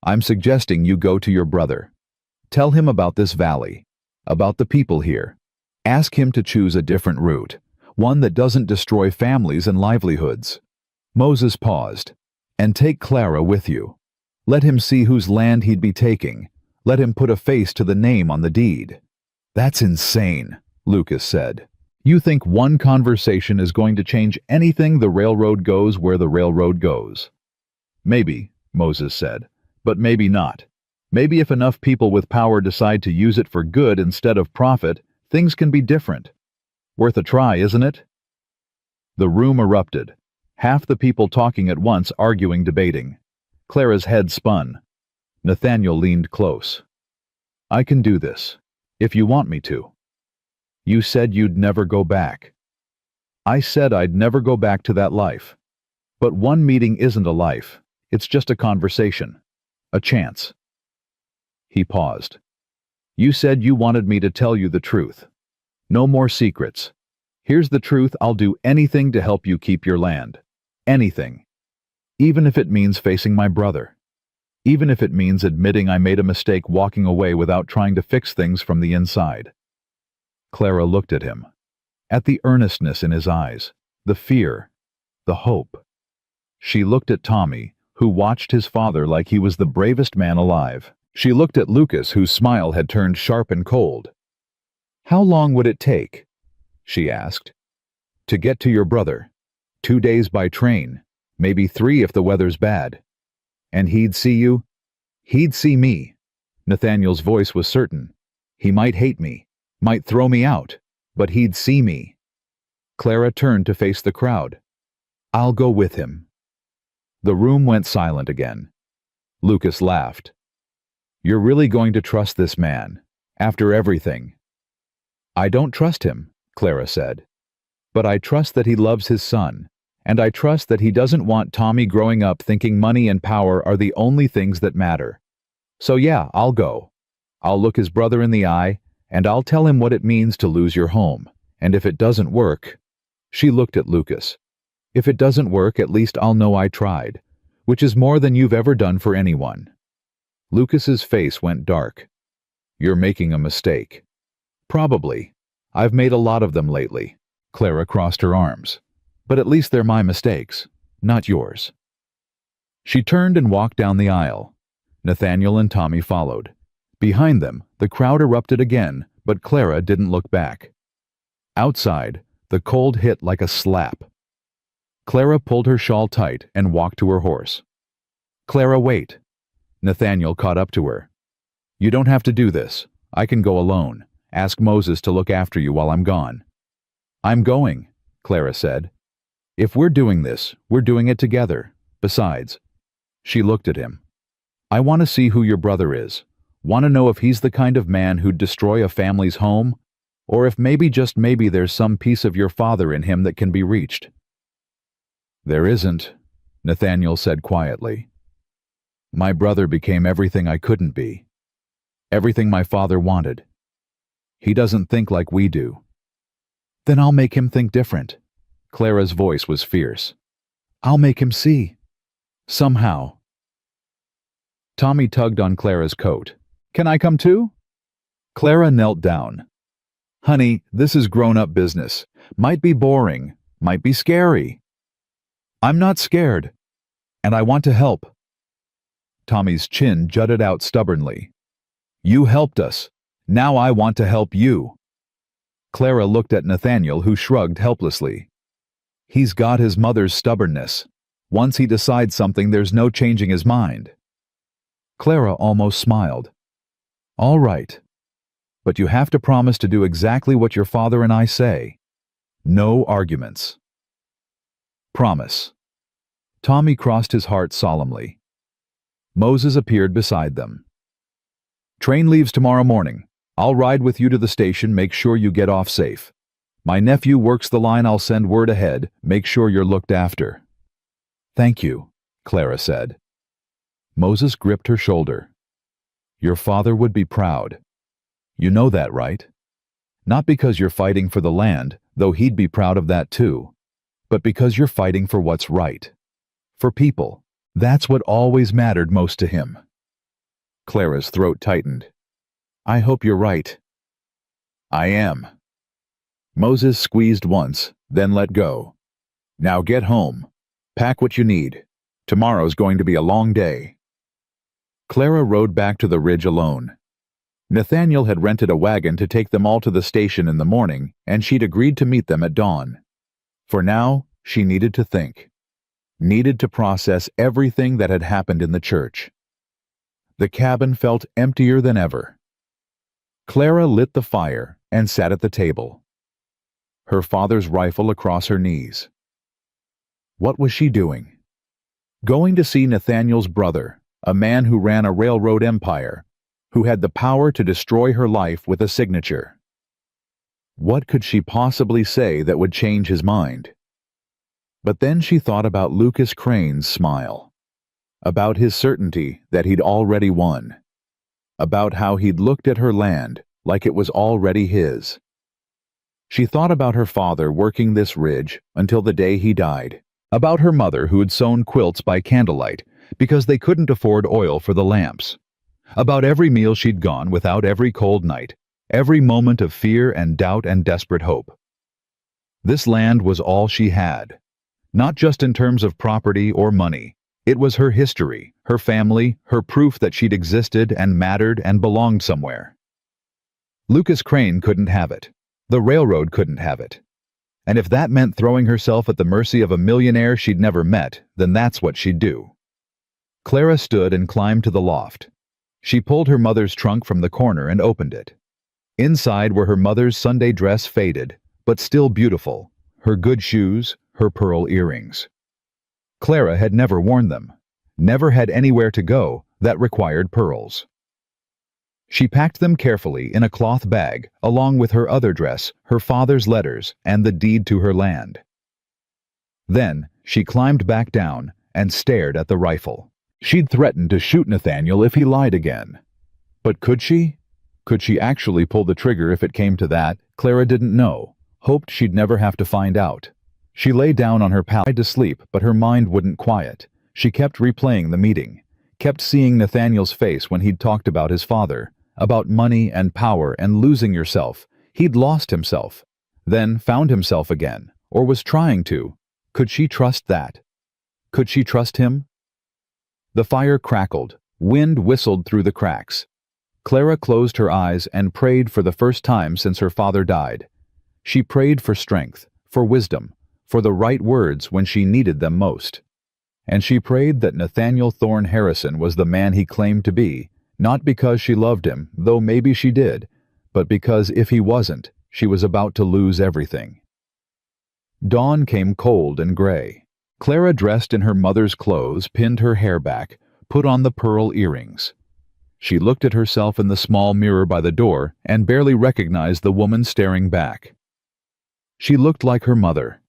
I'm suggesting you go to your brother. Tell him about this valley, about the people here. Ask him to choose a different route, one that doesn't destroy families and livelihoods. Moses paused. And take Clara with you. Let him see whose land he'd be taking. Let him put a face to the name on the deed. That's insane, Lucas said. You think one conversation is going to change anything? The railroad goes where the railroad goes. Maybe, Moses said, but maybe not. Maybe if enough people with power decide to use it for good instead of profit, things can be different. Worth a try, isn't it? The room erupted. Half the people talking at once, arguing, debating. Clara's head spun. Nathaniel leaned close. I can do this, if you want me to. You said you'd never go back. I said I'd never go back to that life. But one meeting isn't a life. It's just a conversation. A chance. He paused. You said you wanted me to tell you the truth. No more secrets. Here's the truth. I'll do anything to help you keep your land. Anything. Even if it means facing my brother. Even if it means admitting I made a mistake walking away without trying to fix things from the inside. Clara looked at him. At the earnestness in his eyes. The fear. The hope. She looked at Tommy, who watched his father like he was the bravest man alive. She looked at Lucas, whose smile had turned sharp and cold. How long would it take? She asked. To get to your brother. 2 days by train, maybe 3 if the weather's bad. And he'd see you? He'd see me. Nathaniel's voice was certain. He might hate me, might throw me out, but he'd see me. Clara turned to face the crowd. I'll go with him. The room went silent again. Lucas laughed. You're really going to trust this man, after everything? I don't trust him, Clara said. But I trust that he loves his son. And I trust that he doesn't want Tommy growing up thinking money and power are the only things that matter. So yeah, I'll go. I'll look his brother in the eye, and I'll tell him what it means to lose your home. And if it doesn't work—" She looked at Lucas. "If it doesn't work, at least I'll know I tried, which is more than you've ever done for anyone." Lucas's face went dark. "You're making a mistake." "Probably. I've made a lot of them lately." Clara crossed her arms. "But at least they're my mistakes, not yours." She turned and walked down the aisle. Nathaniel and Tommy followed. Behind them, the crowd erupted again, but Clara didn't look back. Outside, the cold hit like a slap. Clara pulled her shawl tight and walked to her horse. "Clara, wait." Nathaniel caught up to her. "You don't have to do this. I can go alone. Ask Moses to look after you while I'm gone." "I'm going," Clara said. "If we're doing this, we're doing it together. Besides," she looked at him, "I want to see who your brother is. Want to know if he's the kind of man who'd destroy a family's home, or if maybe, just maybe, there's some piece of your father in him that can be reached." "There isn't," Nathaniel said quietly. "My brother became everything I couldn't be. Everything my father wanted. He doesn't think like we do." "Then I'll make him think different." Clara's voice was fierce. "I'll make him see. Somehow." Tommy tugged on Clara's coat. "Can I come too?" Clara knelt down. "Honey, this is grown-up business. Might be boring, might be scary." "I'm not scared, and I want to help." Tommy's chin jutted out stubbornly. "You helped us. Now I want to help you." Clara looked at Nathaniel, who shrugged helplessly. "He's got his mother's stubbornness. Once he decides something, there's no changing his mind." Clara almost smiled. "All right. But you have to promise to do exactly what your father and I say. No arguments." "Promise." Tommy crossed his heart solemnly. Moses appeared beside them. "Train leaves tomorrow morning. I'll ride with you to the station, make sure you get off safe. My nephew works the line, I'll send word ahead, make sure you're looked after." "Thank you," Clara said. Moses gripped her shoulder. "Your father would be proud. You know that, right? Not because you're fighting for the land, though he'd be proud of that too, but because you're fighting for what's right. For people. That's what always mattered most to him." Clara's throat tightened. "I hope you're right." "I am." Moses squeezed once, then let go. "Now get home. Pack what you need. Tomorrow's going to be a long day." Clara rode back to the ridge alone. Nathaniel had rented a wagon to take them all to the station in the morning, and she'd agreed to meet them at dawn. For now, she needed to think. Needed to process everything that had happened in the church. The cabin felt emptier than ever. Clara lit the fire and sat at the table, her father's rifle across her knees. What was she doing? Going to see Nathaniel's brother, a man who ran a railroad empire, who had the power to destroy her life with a signature. What could she possibly say that would change his mind? But then she thought about Lucas Crane's smile, about his certainty that he'd already won, about how he'd looked at her land like it was already his. She thought about her father working this ridge until the day he died, about her mother who had sewn quilts by candlelight because they couldn't afford oil for the lamps, about every meal she'd gone without, every cold night, every moment of fear and doubt and desperate hope. This land was all she had, not just in terms of property or money. It was her history, her family, her proof that she'd existed and mattered and belonged somewhere. Lucas Crane couldn't have it. The railroad couldn't have it. And if that meant throwing herself at the mercy of a millionaire she'd never met, then that's what she'd do. Clara stood and climbed to the loft. She pulled her mother's trunk from the corner and opened it. Inside were her mother's Sunday dress, faded, but still beautiful, her good shoes, her pearl earrings. Clara had never worn them, never had anywhere to go that required pearls. She packed them carefully in a cloth bag, along with her other dress, her father's letters, and the deed to her land. Then she climbed back down and stared at the rifle. She'd threatened to shoot Nathaniel if he lied again. But could she? Could she actually pull the trigger if it came to that? Clara didn't know, hoped she'd never have to find out. She lay down on her pallet, tried to sleep, but her mind wouldn't quiet. She kept replaying the meeting, kept seeing Nathaniel's face when he'd talked about his father, about money and power and losing yourself. He'd lost himself, then found himself again, or was trying to. Could she trust that? Could she trust him? The fire crackled, wind whistled through the cracks. Clara closed her eyes and prayed for the first time since her father died. She prayed for strength, for wisdom, for the right words when she needed them most. And she prayed that Nathaniel Thorne Harrison was the man he claimed to be, not because she loved him, though maybe she did, but because if he wasn't, she was about to lose everything. Dawn came cold and gray. Clara, dressed in her mother's clothes, pinned her hair back, put on the pearl earrings. She looked at herself in the small mirror by the door and barely recognized the woman staring back. She looked like her mother.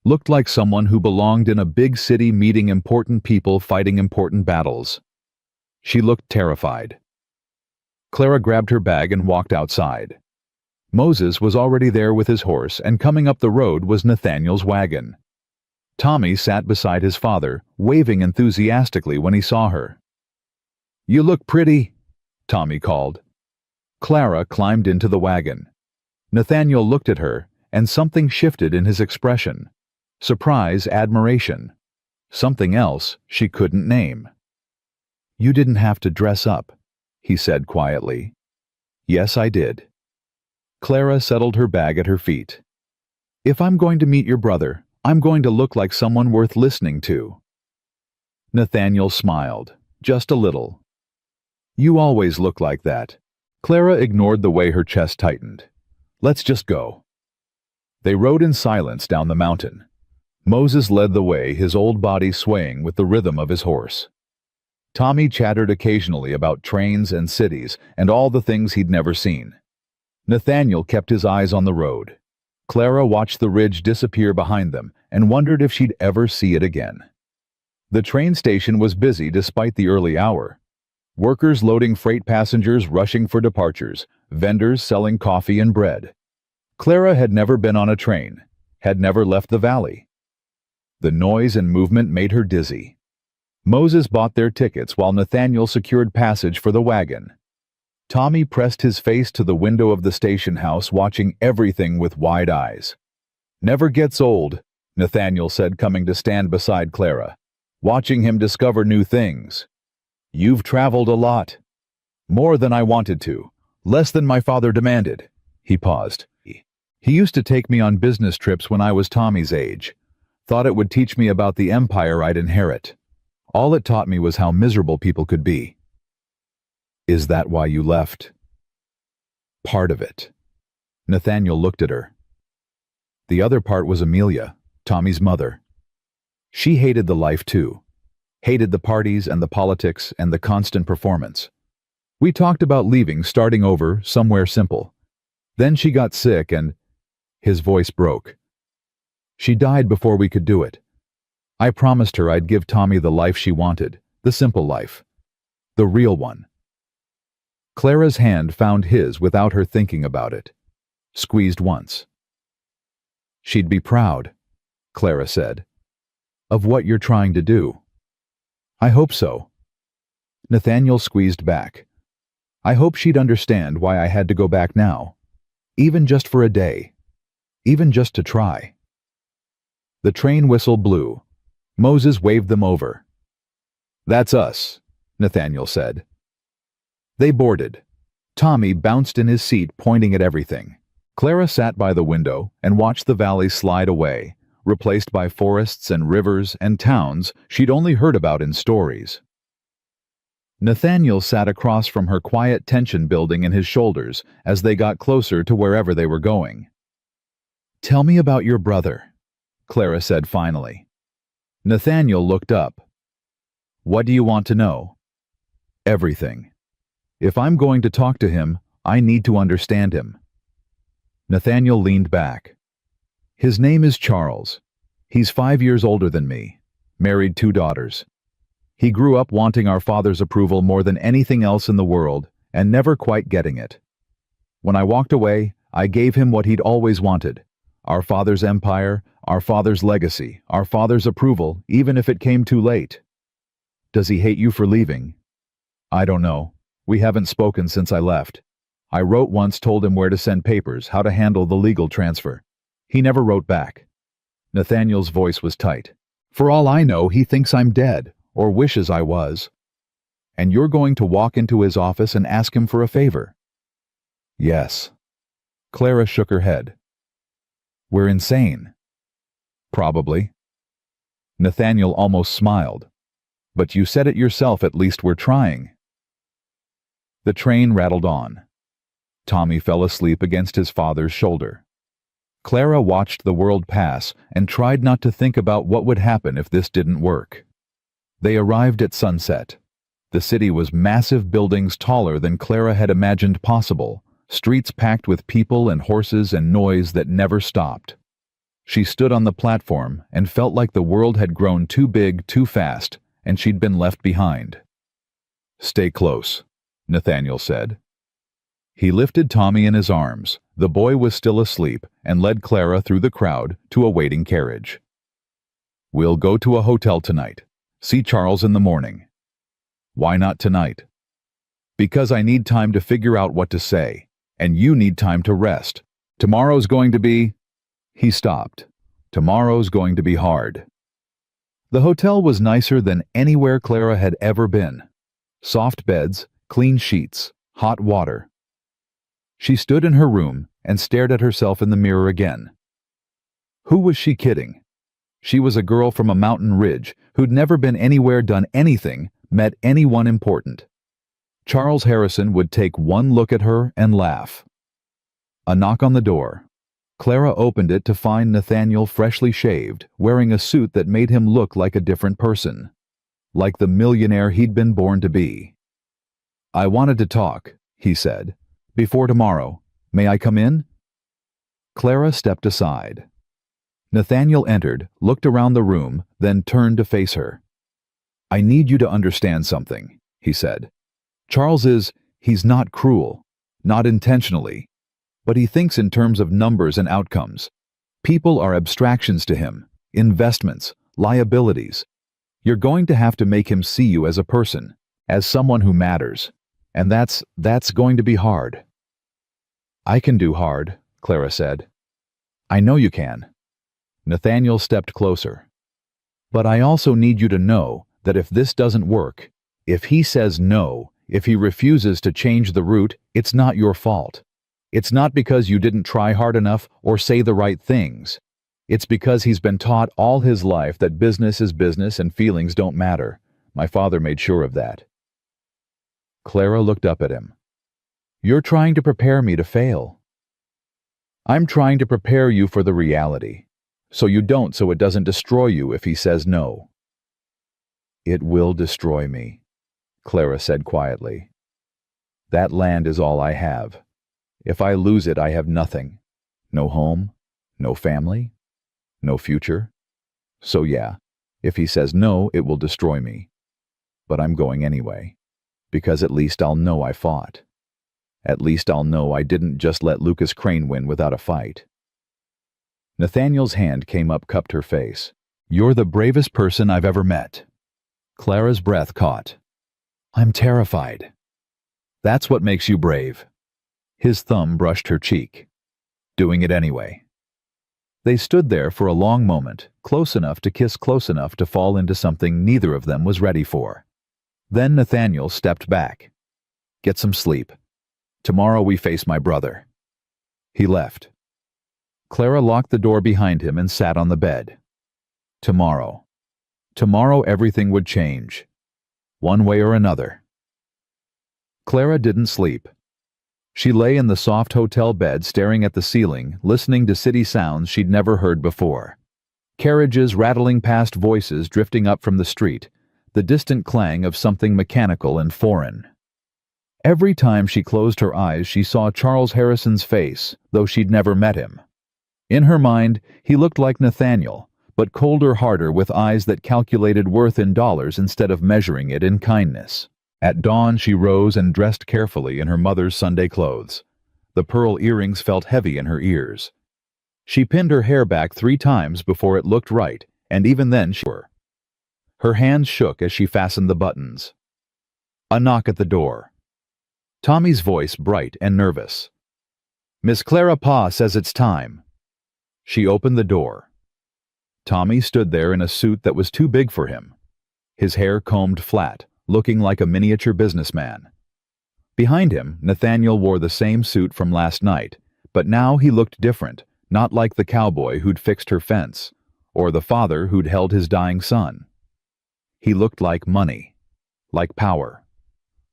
Looked like someone who belonged in a big city meeting important people fighting important battles. She looked terrified. Clara grabbed her bag and walked outside. Moses was already there with his horse, and coming up the road was Nathaniel's wagon. Tommy sat beside his father, waving enthusiastically when he saw her. "You look pretty," Tommy called. Clara climbed into the wagon. Nathaniel looked at her, and something shifted in his expression. Surprise, admiration. Something else she couldn't name. "You didn't have to dress up," he said quietly. "Yes, I did." Clara settled her bag at her feet. "If I'm going to meet your brother, I'm going to look like someone worth listening to." Nathaniel smiled, just a little. "You always look like that." Clara ignored the way her chest tightened. "Let's just go." They rode in silence down the mountain. Moses led the way, his old body swaying with the rhythm of his horse. Tommy chattered occasionally about trains and cities and all the things he'd never seen. Nathaniel kept his eyes on the road. Clara watched the ridge disappear behind them and wondered if she'd ever see it again. The train station was busy despite the early hour. Workers loading freight passengers rushing for departures, vendors selling coffee and bread. Clara had never been on a train, had never left the valley. The noise and movement made her dizzy. Moses bought their tickets while Nathaniel secured passage for the wagon. Tommy pressed his face to the window of the station house, watching everything with wide eyes. "Never gets old," Nathaniel said, coming to stand beside Clara, watching him discover new things. "You've traveled a lot. More than I wanted to. Less than my father demanded." He paused. "He used to take me on business trips when I was Tommy's age. Thought it would teach me about the empire I'd inherit. All it taught me was how miserable people could be." "Is that why you left?" "Part of it." Nathaniel looked at her. The other part was Amelia, Tommy's mother. She hated the life too. Hated the parties and the politics and the constant performance. We talked about leaving, starting over, somewhere simple. Then she got sick and... His voice broke. "She died before we could do it. I promised her I'd give Tommy the life she wanted, the simple life. The real one." Clara's hand found his without her thinking about it. Squeezed once. "She'd be proud," Clara said, "of what you're trying to do." "I hope so." Nathaniel squeezed back. "I hope she'd understand why I had to go back now. Even just for a day. Even just to try." The train whistle blew. Moses waved them over. "That's us," Nathaniel said. They boarded. Tommy bounced in his seat, pointing at everything. Clara sat by the window and watched the valley slide away, replaced by forests and rivers and towns she'd only heard about in stories. Nathaniel sat across from her, quiet tension building in his shoulders as they got closer to wherever they were going. "Tell me about your brother," Clara said finally. Nathaniel looked up. "What do you want to know?" "Everything. If I'm going to talk to him, I need to understand him." Nathaniel leaned back. "His name is Charles. He's 5 years older than me. Married 2 daughters. He grew up wanting our father's approval more than anything else in the world, and never quite getting it. When I walked away, I gave him what he'd always wanted. Our father's empire, our father's legacy, our father's approval, even if it came too late. Does he hate you for leaving? I don't know. We haven't spoken since I left. I wrote once, told him where to send papers, how to handle the legal transfer. He never wrote back. Nathaniel's voice was tight. For all I know, he thinks I'm dead, or wishes I was. And you're going to walk into his office and ask him for a favor? Yes. Clara shook her head. We're insane. Probably. Nathaniel almost smiled. But you said it yourself, at least we're trying. The train rattled on. Tommy fell asleep against his father's shoulder. Clara watched the world pass and tried not to think about what would happen if this didn't work. They arrived at sunset. The city was massive buildings taller than Clara had imagined possible, streets packed with people and horses and noise that never stopped. She stood on the platform and felt like the world had grown too big too fast, and she'd been left behind. Stay close, Nathaniel said. He lifted Tommy in his arms. The boy was still asleep and led Clara through the crowd to a waiting carriage. We'll go to a hotel tonight. See Charles in the morning. Why not tonight? Because I need time to figure out what to say, and you need time to rest. Tomorrow's going to be... He stopped. Tomorrow's going to be hard. The hotel was nicer than anywhere Clara had ever been. Soft beds, clean sheets, hot water. She stood in her room and stared at herself in the mirror again. Who was she kidding? She was a girl from a mountain ridge who'd never been anywhere, done anything, met anyone important. Charles Harrison would take one look at her and laugh. A knock on the door. Clara opened it to find Nathaniel freshly shaved, wearing a suit that made him look like a different person. Like the millionaire he'd been born to be. I wanted to talk, he said. Before tomorrow. May I come in? Clara stepped aside. Nathaniel entered, looked around the room, then turned to face her. I need you to understand something, he said. Charles he's not cruel, not intentionally, but he thinks in terms of numbers and outcomes. People are abstractions to him, investments, liabilities. You're going to have to make him see you as a person, as someone who matters, and that's going to be hard. I can do hard, Clara said. I know you can. Nathaniel stepped closer. But I also need you to know that if this doesn't work, if he says no, if he refuses to change the route, it's not your fault. It's not because you didn't try hard enough or say the right things. It's because he's been taught all his life that business is business and feelings don't matter. My father made sure of that. Clara looked up at him. You're trying to prepare me to fail. I'm trying to prepare you for the reality, so it doesn't destroy you if he says no. It will destroy me, Clara said quietly. That land is all I have. If I lose it, I have nothing. No home, no family, no future. So yeah, if he says no, it will destroy me. But I'm going anyway, because at least I'll know I fought. At least I'll know I didn't just let Lucas Crane win without a fight. Nathaniel's hand came up, cupped her face. You're the bravest person I've ever met. Clara's breath caught. I'm terrified. That's what makes you brave. His thumb brushed her cheek. Doing it anyway. They stood there for a long moment, close enough to kiss, close enough to fall into something neither of them was ready for. Then Nathaniel stepped back. Get some sleep. Tomorrow we face my brother. He left. Clara locked the door behind him and sat on the bed. Tomorrow. Tomorrow everything would change. One way or another. Clara didn't sleep. She lay in the soft hotel bed staring at the ceiling, listening to city sounds she'd never heard before. Carriages rattling past, voices drifting up from the street, the distant clang of something mechanical and foreign. Every time she closed her eyes, she saw Charles Harrison's face, though she'd never met him. In her mind, he looked like Nathaniel, but colder, harder, with eyes that calculated worth in dollars instead of measuring it in kindness. At dawn, she rose and dressed carefully in her mother's Sunday clothes. The pearl earrings felt heavy in her ears. She pinned her hair back 3 times before it looked right, and even then her hands shook as she fastened the buttons. A knock at the door. Tommy's voice bright and nervous. "Miss Clara Pa says it's time." She opened the door. Tommy stood there in a suit that was too big for him. His hair combed flat, looking like a miniature businessman. Behind him, Nathaniel wore the same suit from last night, but now he looked different, not like the cowboy who'd fixed her fence, or the father who'd held his dying son. He looked like money, like power,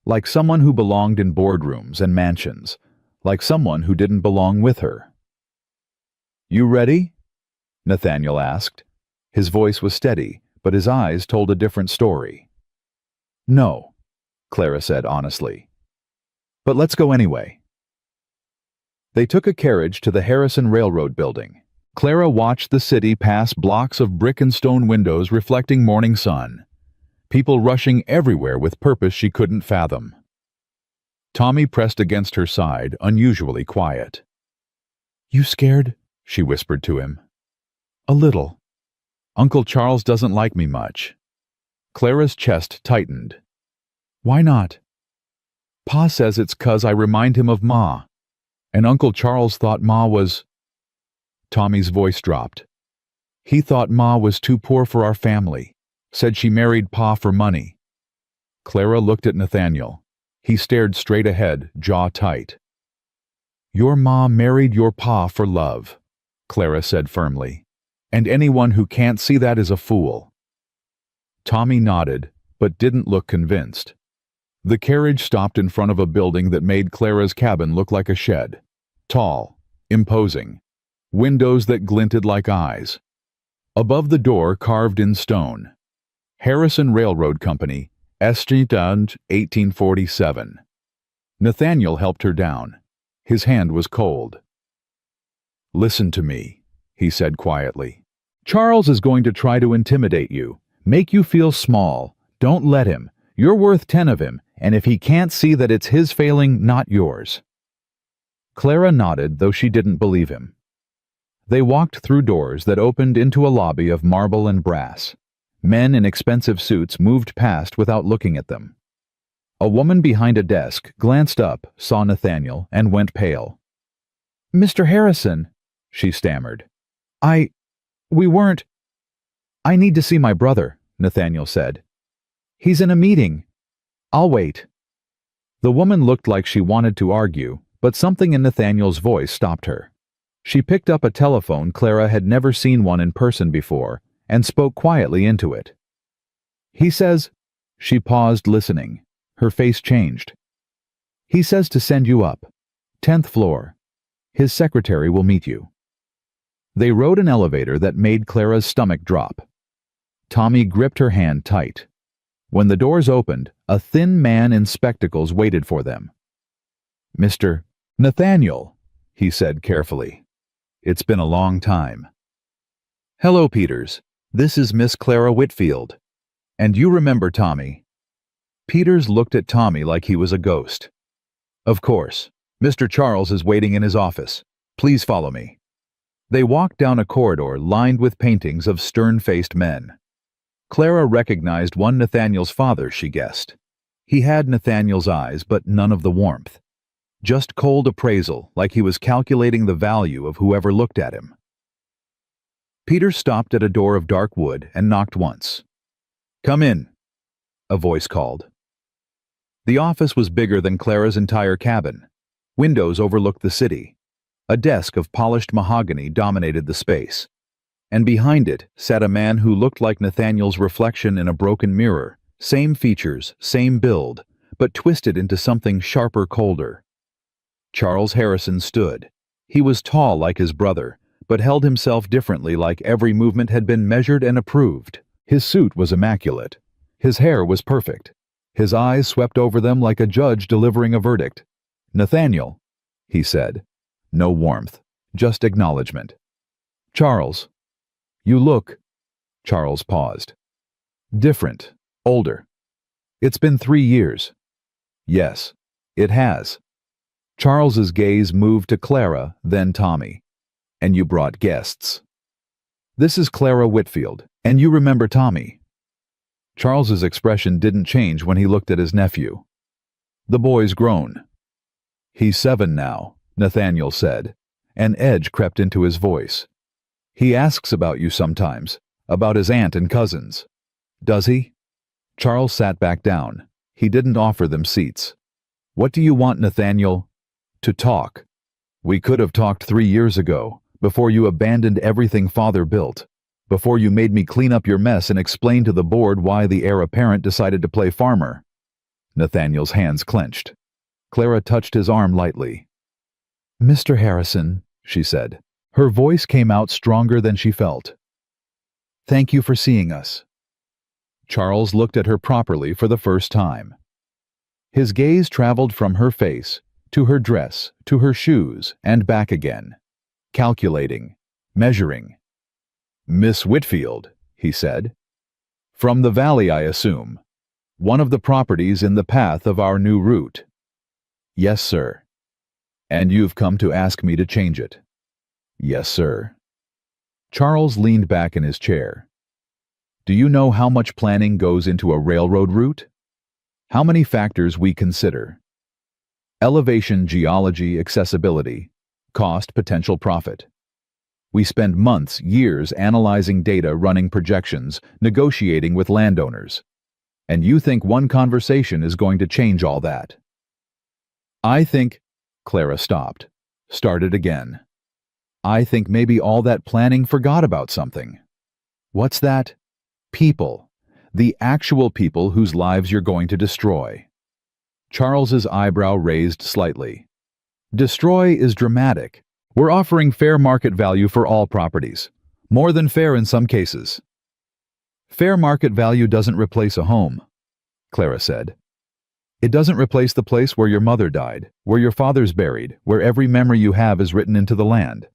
like someone who belonged in boardrooms and mansions, like someone who didn't belong with her. "You ready?" Nathaniel asked. His voice was steady, but his eyes told a different story. "No," Clara said honestly. "But let's go anyway." They took a carriage to the Harrison Railroad building. Clara watched the city pass blocks of brick and stone windows reflecting morning sun. People rushing everywhere with purpose she couldn't fathom. Tommy pressed against her side, unusually quiet. "You scared?" she whispered to him. "A little. Uncle Charles doesn't like me much." Clara's chest tightened. "Why not?" "Pa says it's 'cause I remind him of Ma. And Uncle Charles thought Ma was—" Tommy's voice dropped. "He thought Ma was too poor for our family. Said she married Pa for money." Clara looked at Nathaniel. He stared straight ahead, jaw tight. "Your Ma married your Pa for love," Clara said firmly. "And anyone who can't see that is a fool." Tommy nodded, but didn't look convinced. The carriage stopped in front of a building that made Clara's cabin look like a shed. Tall, imposing, windows that glinted like eyes. Above the door, carved in stone, Harrison Railroad Company, Estridand, 1847. Nathaniel helped her down. His hand was cold. "Listen to me," he said quietly. "Charles is going to try to intimidate you, make you feel small. Don't let him. You're worth 10 of him, and if he can't see that it's his failing, not yours." Clara nodded, though she didn't believe him. They walked through doors that opened into a lobby of marble and brass. Men in expensive suits moved past without looking at them. A woman behind a desk glanced up, saw Nathaniel, and went pale. "Mr. Harrison," she stammered. We weren't—" "I need to see my brother," Nathaniel said. "He's in a meeting. I'll wait." The woman looked like she wanted to argue, but something in Nathaniel's voice stopped her. She picked up a telephone. Clara had never seen one in person before, and spoke quietly into it. "He says—" She paused, listening. Her face changed. "He says to send you up. 10th floor. His secretary will meet you." They rode an elevator that made Clara's stomach drop. Tommy gripped her hand tight. When the doors opened, a thin man in spectacles waited for them. "Mr. Nathaniel," he said carefully. "It's been a long time." "Hello, Peters. This is Miss Clara Whitfield. And you remember Tommy." Peters looked at Tommy like he was a ghost. "Of course. Mr. Charles is waiting in his office. Please follow me." They walked down a corridor lined with paintings of stern-faced men. Clara recognized one Nathaniel's father, she guessed. He had Nathaniel's eyes, but none of the warmth. Just cold appraisal, like he was calculating the value of whoever looked at him. Peter stopped at a door of dark wood and knocked once. "Come in," a voice called. The office was bigger than Clara's entire cabin. Windows overlooked the city. A desk of polished mahogany dominated the space. And behind it sat a man who looked like Nathaniel's reflection in a broken mirror. Same features, same build, but twisted into something sharper, colder. Charles Harrison stood. He was tall like his brother, but held himself differently, like every movement had been measured and approved. His suit was immaculate. His hair was perfect. His eyes swept over them like a judge delivering a verdict. "Nathaniel," he said. No warmth, just acknowledgement. "Charles, you look—" Charles paused. Different. Older. It's been 3 years. Yes, it has. Charles's gaze moved to Clara, then Tommy. And you brought guests. This is Clara Whitfield, and you remember Tommy. Charles's expression didn't change when he looked at his nephew. The boy's grown. He's 7 now, Nathaniel said. An edge crept into his voice. He asks about you sometimes, about his aunt and cousins. Does he? Charles sat back down. He didn't offer them seats. What do you want, Nathaniel? To talk. We could have talked 3 years ago, before you abandoned everything Father built, before you made me clean up your mess and explain to the board why the heir apparent decided to play farmer. Nathaniel's hands clenched. Clara touched his arm lightly. Mr. Harrison, she said. Her voice came out stronger than she felt. Thank you for seeing us. Charles looked at her properly for the first time. His gaze traveled from her face, to her dress, to her shoes, and back again. Calculating, measuring. Miss Whitfield, he said. From the valley, I assume. One of the properties in the path of our new route. Yes, sir. And you've come to ask me to change it. Yes, sir. Charles leaned back in his chair. Do you know how much planning goes into a railroad route? How many factors we consider? Elevation, geology, accessibility, cost, potential profit. We spend months, years analyzing data, running projections, negotiating with landowners. And you think one conversation is going to change all that? I think... Clara stopped. Started again. I think maybe all that planning forgot about something. What's that? People. The actual people whose lives you're going to destroy. Charles's eyebrow raised slightly. Destroy is dramatic. We're offering fair market value for all properties. More than fair in some cases. Fair market value doesn't replace a home, Clara said. It doesn't replace the place where your mother died, where your father's buried, where every memory you have is written into the land.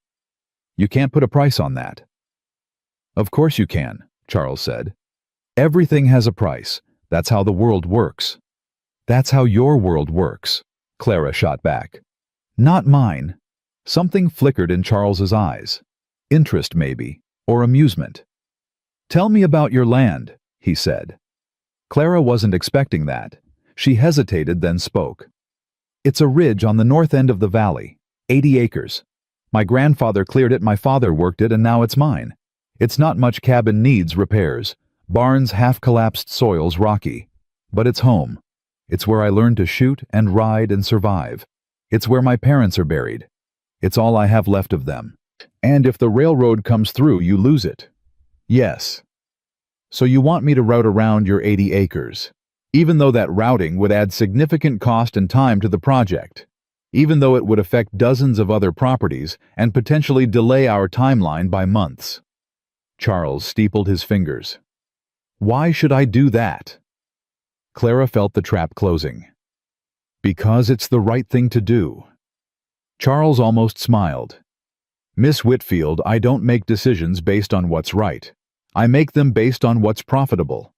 You can't put a price on that. Of course you can, Charles said. Everything has a price. That's how the world works. That's how your world works, Clara shot back. Not mine. Something flickered in Charles's eyes. Interest, maybe, or amusement. Tell me about your land, he said. Clara wasn't expecting that. She hesitated, then spoke. It's a ridge on the north end of the valley, 80 acres. My grandfather cleared it, my father worked it, and now it's mine. It's not much, cabin needs repairs. Barns, half-collapsed, soils rocky. But it's home. It's where I learned to shoot and ride and survive. It's where my parents are buried. It's all I have left of them. And if the railroad comes through, you lose it. Yes. So you want me to route around your 80 acres, even though that routing would add significant cost and time to the project, even though it would affect dozens of other properties and potentially delay our timeline by months. Charles steepled his fingers. Why should I do that? Clara felt the trap closing. Because it's the right thing to do. Charles almost smiled. Miss Whitfield, I don't make decisions based on what's right. I make them based on what's profitable.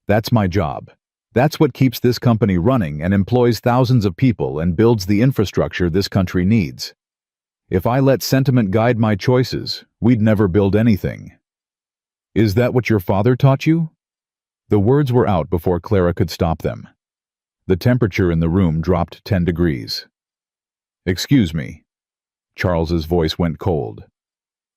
That's my job. That's what keeps this company running and employs thousands of people and builds the infrastructure this country needs. If I let sentiment guide my choices, we'd never build anything. Is that what your father taught you? The words were out before Clara could stop them. The temperature in the room dropped 10 degrees. Excuse me. Charles's voice went cold.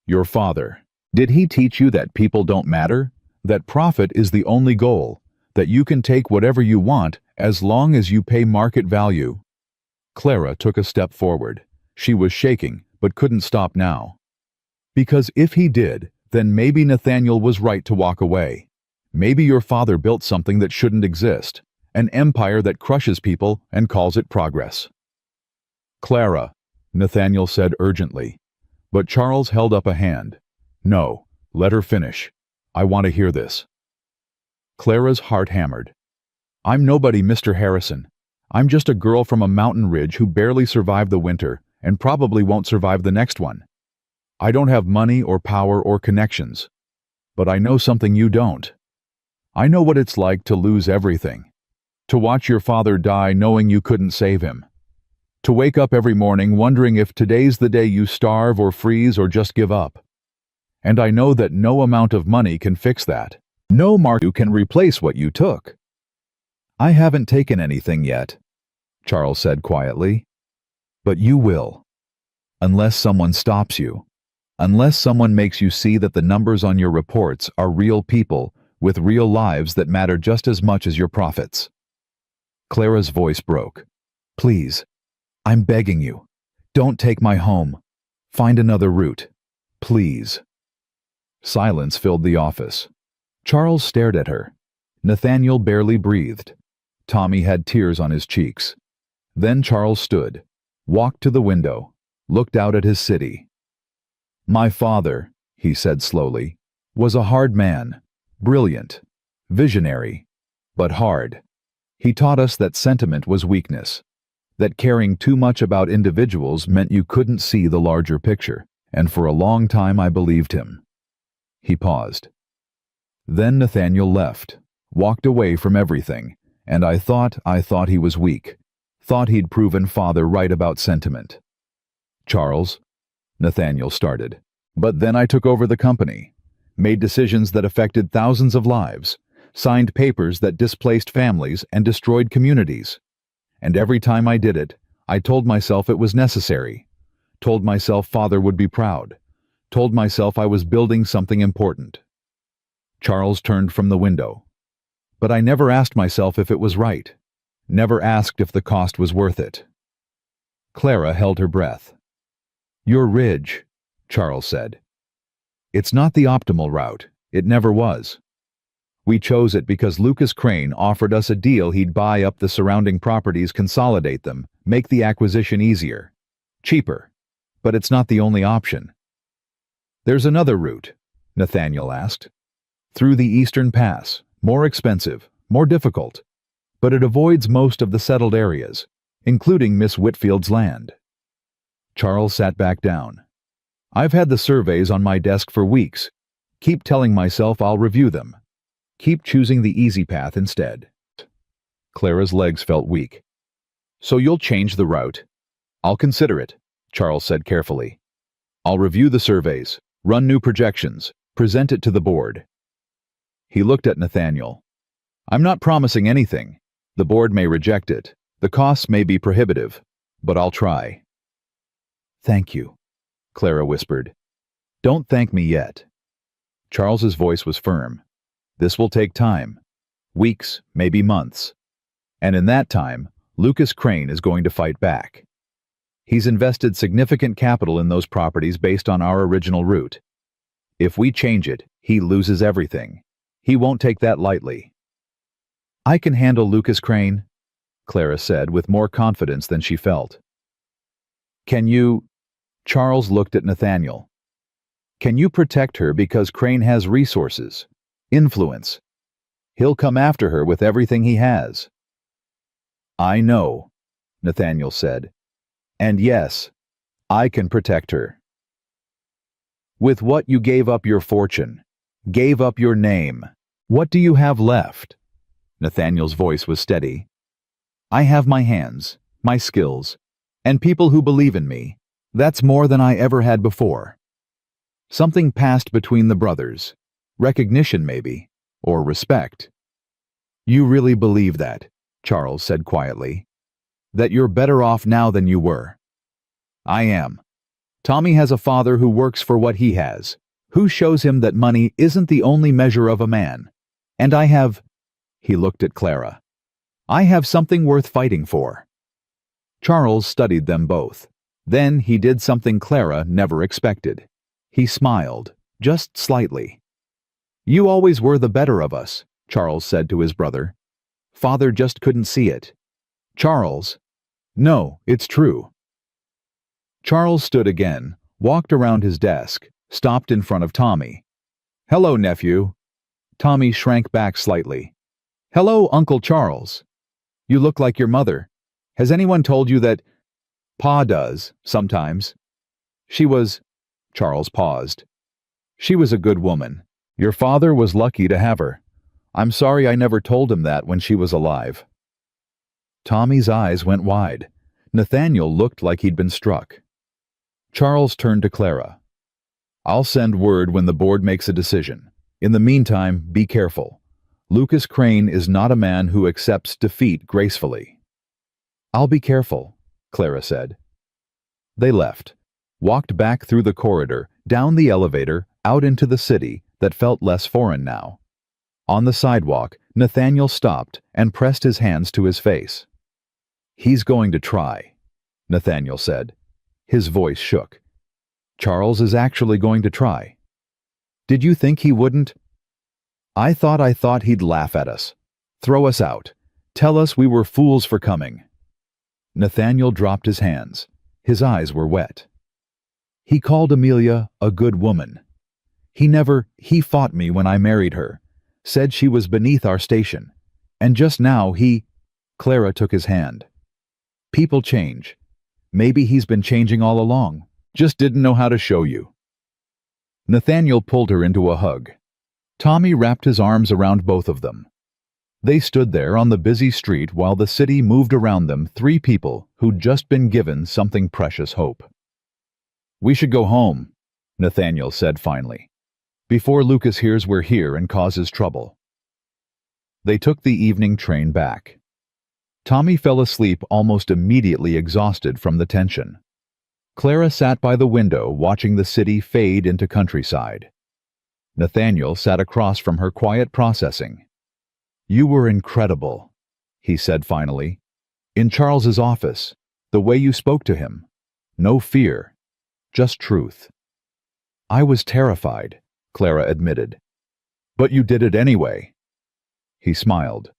Your father, did he teach you that people don't matter? That profit is the only goal? That you can take whatever you want as long as you pay market value? Clara took a step forward. She was shaking, but couldn't stop now. Because if he did, then maybe Nathaniel was right to walk away. Maybe your father built something that shouldn't exist, an empire that crushes people and calls it progress. Clara, Nathaniel said urgently, but Charles held up a hand. No, let her finish. I want to hear this. Clara's heart hammered. I'm nobody, Mr. Harrison. I'm just a girl from a mountain ridge who barely survived the winter and probably won't survive the next one. I don't have money or power or connections. But I know something you don't. I know what it's like to lose everything. To watch your father die knowing you couldn't save him. To wake up every morning wondering if today's the day you starve or freeze or just give up. And I know that no amount of money can fix that. No market can replace what you took. I haven't taken anything yet, Charles said quietly. But you will. Unless someone stops you. Unless someone makes you see that the numbers on your reports are real people with real lives that matter just as much as your profits. Clara's voice broke. Please, I'm begging you. Don't take my home. Find another route. Please. Silence filled the office. Charles stared at her. Nathaniel barely breathed. Tommy had tears on his cheeks. Then Charles stood, walked to the window, looked out at his city. My father, he said slowly, was a hard man, brilliant, visionary, but hard. He taught us that sentiment was weakness, that caring too much about individuals meant you couldn't see the larger picture, and for a long time I believed him. He paused. Then Nathaniel left, walked away from everything, and I thought he was weak, thought he'd proven father right about sentiment. Charles, Nathaniel started. But then I took over the company, made decisions that affected thousands of lives, signed papers that displaced families and destroyed communities. And every time I did it, I told myself it was necessary, told myself father would be proud, told myself I was building something important. Charles turned from the window. But I never asked myself if it was right, never asked if the cost was worth it. Clara held her breath. You're Ridge, Charles said. It's not the optimal route. It never was. We chose it because Lucas Crane offered us a deal he'd buy up the surrounding properties, consolidate them, make the acquisition easier. Cheaper. But it's not the only option. There's another route, Nathaniel asked. Through the Eastern Pass, more expensive, more difficult. But it avoids most of the settled areas, including Miss Whitfield's land. Charles sat back down. I've had the surveys on my desk for weeks. Keep telling myself I'll review them. Keep choosing the easy path instead. Clara's legs felt weak. So you'll change the route? I'll consider it, Charles said carefully. I'll review the surveys, run new projections, present it to the board. He looked at Nathaniel. I'm not promising anything. The board may reject it. The costs may be prohibitive, but I'll try. Thank you, Clara whispered. Don't thank me yet. Charles's voice was firm. This will take time. Weeks, maybe months. And in that time, Lucas Crane is going to fight back. He's invested significant capital in those properties based on our original route. If we change it, he loses everything. He won't take that lightly. I can handle Lucas Crane, Clara said with more confidence than she felt. Can you... Charles looked at Nathaniel. Can you protect her because Crane has resources, influence? He'll come after her with everything he has. I know, Nathaniel said. And yes, I can protect her. With what you gave up your fortune, gave up your name, what do you have left? Nathaniel's voice was steady. I have my hands, my skills, and people who believe in me. That's more than I ever had before. Something passed between the brothers. Recognition, maybe, or respect. You really believe that, Charles said quietly. That you're better off now than you were. I am. Tommy has a father who works for what he has, who shows him that money isn't the only measure of a man. And I have... He looked at Clara. I have something worth fighting for. Charles studied them both. Then he did something Clara never expected. He smiled, just slightly. You always were the better of us, Charles said to his brother. Father just couldn't see it. Charles. No, it's true. Charles stood again, walked around his desk, stopped in front of Tommy. Hello, nephew. Tommy shrank back slightly. Hello, Uncle Charles. You look like your mother. Has anyone told you that... Pa does, sometimes. She was... Charles paused. She was a good woman. Your father was lucky to have her. I'm sorry I never told him that when she was alive." Tommy's eyes went wide. Nathaniel looked like he'd been struck. Charles turned to Clara. "I'll send word when the board makes a decision. In the meantime, be careful. Lucas Crane is not a man who accepts defeat gracefully." "I'll be careful," Clara said. They left, walked back through the corridor, down the elevator, out into the city that felt less foreign now. On the sidewalk, Nathaniel stopped and pressed his hands to his face. "He's going to try," Nathaniel said. His voice shook. "Charles is actually going to try. Did you think he wouldn't? I thought he'd laugh at us, throw us out, tell us we were fools for coming." Nathaniel dropped his hands. His eyes were wet. "He called Amelia a good woman. He fought me when I married her, said she was beneath our station. And just now Clara took his hand. "People change. Maybe he's been changing all along, just didn't know how to show you." Nathaniel pulled her into a hug. Tommy wrapped his arms around both of them. They stood there on the busy street while the city moved around them, three people who'd just been given something precious: hope. "We should go home," Nathaniel said finally, "before Lucas hears we're here and causes trouble." They took the evening train back. Tommy fell asleep almost immediately, exhausted from the tension. Clara sat by the window watching the city fade into countryside. Nathaniel sat across from her, quiet, processing. "You were incredible," he said finally. "In Charles's office, the way you spoke to him. No fear, just truth." "I was terrified," Clara admitted. "But you did it anyway." He smiled.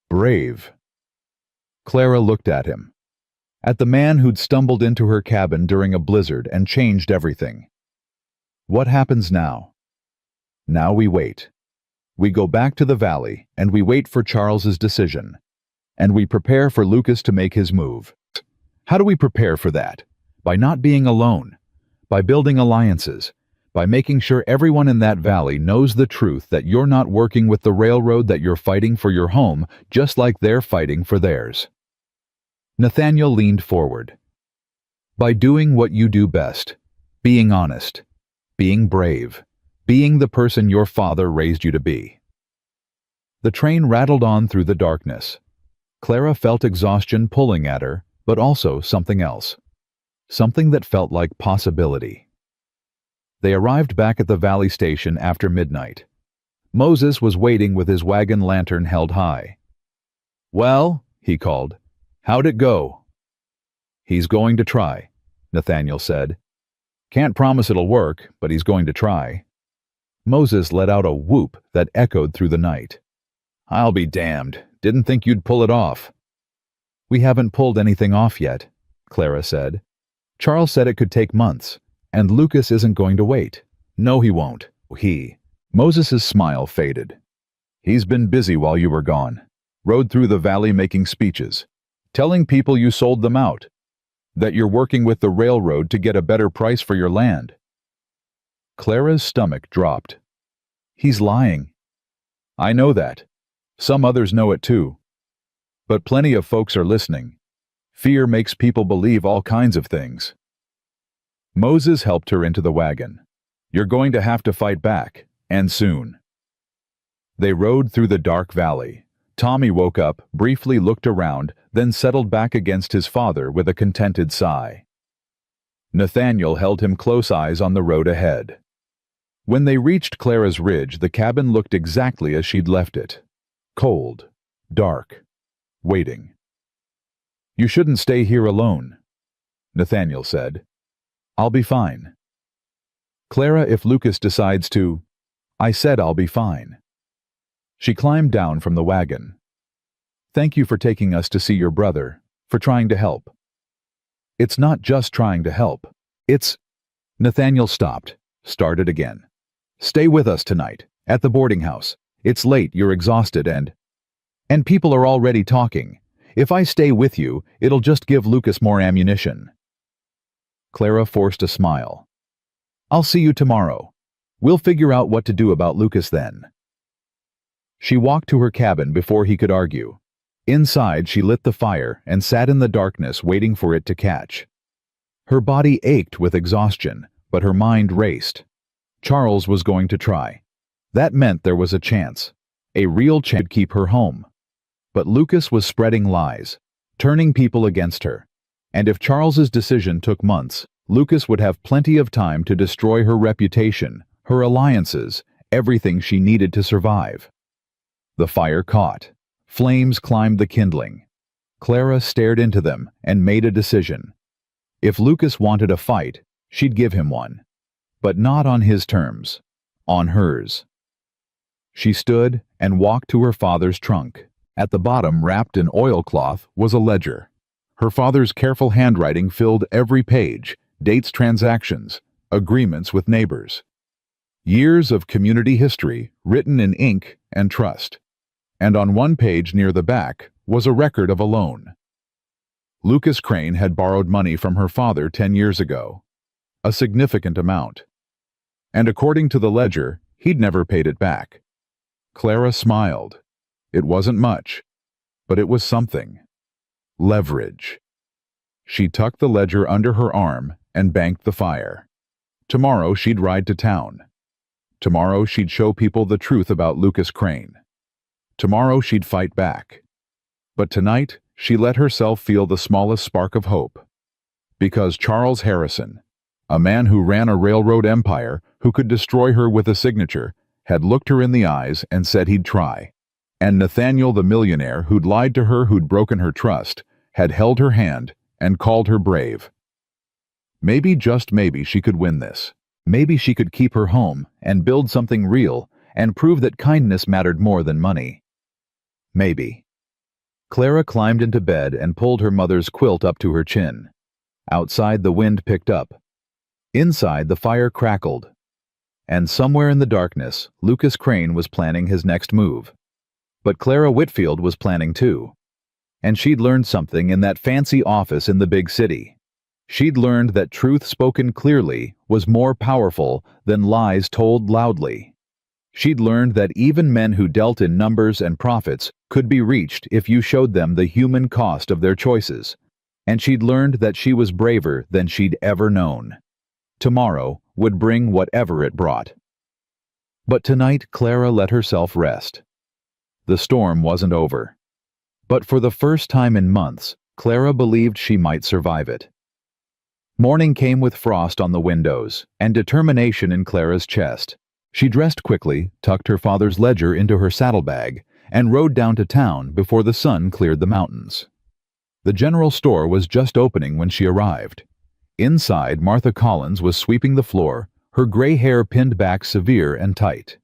"Brave." Clara looked at him. At the man who'd stumbled into her cabin during a blizzard and changed everything. "What happens now?" "Now we wait. We go back to the valley and we wait for Charles's decision. And we prepare for Lucas to make his move." "How do we prepare for that?" "By not being alone. By building alliances. By making sure everyone in that valley knows the truth that you're not working with the railroad, that you're fighting for your home just like they're fighting for theirs." Nathaniel leaned forward. "By doing what you do best. Being honest. Being brave. Being the person your father raised you to be." The train rattled on through the darkness. Clara felt exhaustion pulling at her, but also something else. Something that felt like possibility. They arrived back at the valley station after midnight. Moses was waiting with his wagon lantern held high. "Well," he called, "how'd it go?" "He's going to try," Nathaniel said. "Can't promise it'll work, but he's going to try." Moses let out a whoop that echoed through the night. "I'll be damned. Didn't think you'd pull it off." "We haven't pulled anything off yet," Clara said. "Charles said it could take months, and Lucas isn't going to wait." "No, he won't. Moses's smile faded. "He's been busy while you were gone. Rode through the valley making speeches, telling people you sold them out, that you're working with the railroad to get a better price for your land." Clara's stomach dropped. "He's lying." "I know that. Some others know it too. But plenty of folks are listening. Fear makes people believe all kinds of things." Moses helped her into the wagon. "You're going to have to fight back, and soon." They rode through the dark valley. Tommy woke up, briefly looked around, then settled back against his father with a contented sigh. Nathaniel held him close eyes on the road ahead. When they reached Clara's ridge, the cabin looked exactly as she'd left it. Cold, dark, waiting. "You shouldn't stay here alone," Nathaniel said. "I'll be fine." "Clara, if Lucas decides to—" "I said I'll be fine." She climbed down from the wagon. "Thank you for taking us to see your brother, for trying to help." "It's not just trying to help. It's—" Nathaniel stopped, started again. "Stay with us tonight, at the boarding house. It's late, you're exhausted, and people are already talking. If I stay with you, it'll just give Lucas more ammunition." Clara forced a smile. "I'll see you tomorrow. We'll figure out what to do about Lucas then. She walked to her cabin before he could argue. Inside, she lit the fire and sat in the darkness waiting for it to catch. Her body ached with exhaustion, but her mind raced. Charles was going to try. That meant there was a chance. A real chance to keep her home. But Lucas was spreading lies, turning people against her. And if Charles's decision took months, Lucas would have plenty of time to destroy her reputation, her alliances, everything she needed to survive. The fire caught. Flames climbed the kindling. Clara stared into them and made a decision. If Lucas wanted a fight, she'd give him one. But not on his terms. On hers. She stood and walked to her father's trunk. At the bottom, wrapped in oilcloth, was a ledger. Her father's careful handwriting filled every page, dates, transactions, agreements with neighbors. Years of community history written in ink and trust. And on one page near the back was a record of a loan. Lucas Crane had borrowed money from her father 10 years ago. A significant amount. And according to the ledger, he'd never paid it back. Clara smiled. It wasn't much, but it was something. Leverage. She tucked the ledger under her arm and banked the fire. Tomorrow she'd ride to town. Tomorrow she'd show people the truth about Lucas Crane. Tomorrow she'd fight back. But tonight, she let herself feel the smallest spark of hope. Because Charles Harrison, a man who ran a railroad empire who could destroy her with a signature, had looked her in the eyes and said he'd try. And Nathaniel the millionaire who'd lied to her, who'd broken her trust, had held her hand and called her brave. Maybe, just maybe, she could win this. Maybe she could keep her home and build something real and prove that kindness mattered more than money. Maybe. Clara climbed into bed and pulled her mother's quilt up to her chin. Outside, the wind picked up. Inside, the fire crackled. And somewhere in the darkness, Lucas Crane was planning his next move. But Clara Whitfield was planning too. And she'd learned something in that fancy office in the big city. She'd learned that truth spoken clearly was more powerful than lies told loudly. She'd learned that even men who dealt in numbers and profits could be reached if you showed them the human cost of their choices. And she'd learned that she was braver than she'd ever known. Tomorrow would bring whatever it brought. But tonight, Clara let herself rest. The storm wasn't over. But for the first time in months, Clara believed she might survive it. Morning came with frost on the windows and determination in Clara's chest. She dressed quickly, tucked her father's ledger into her saddlebag, and rode down to town before the sun cleared the mountains. The general store was just opening when she arrived. Inside, Martha Collins was sweeping the floor, her gray hair pinned back severe and tight.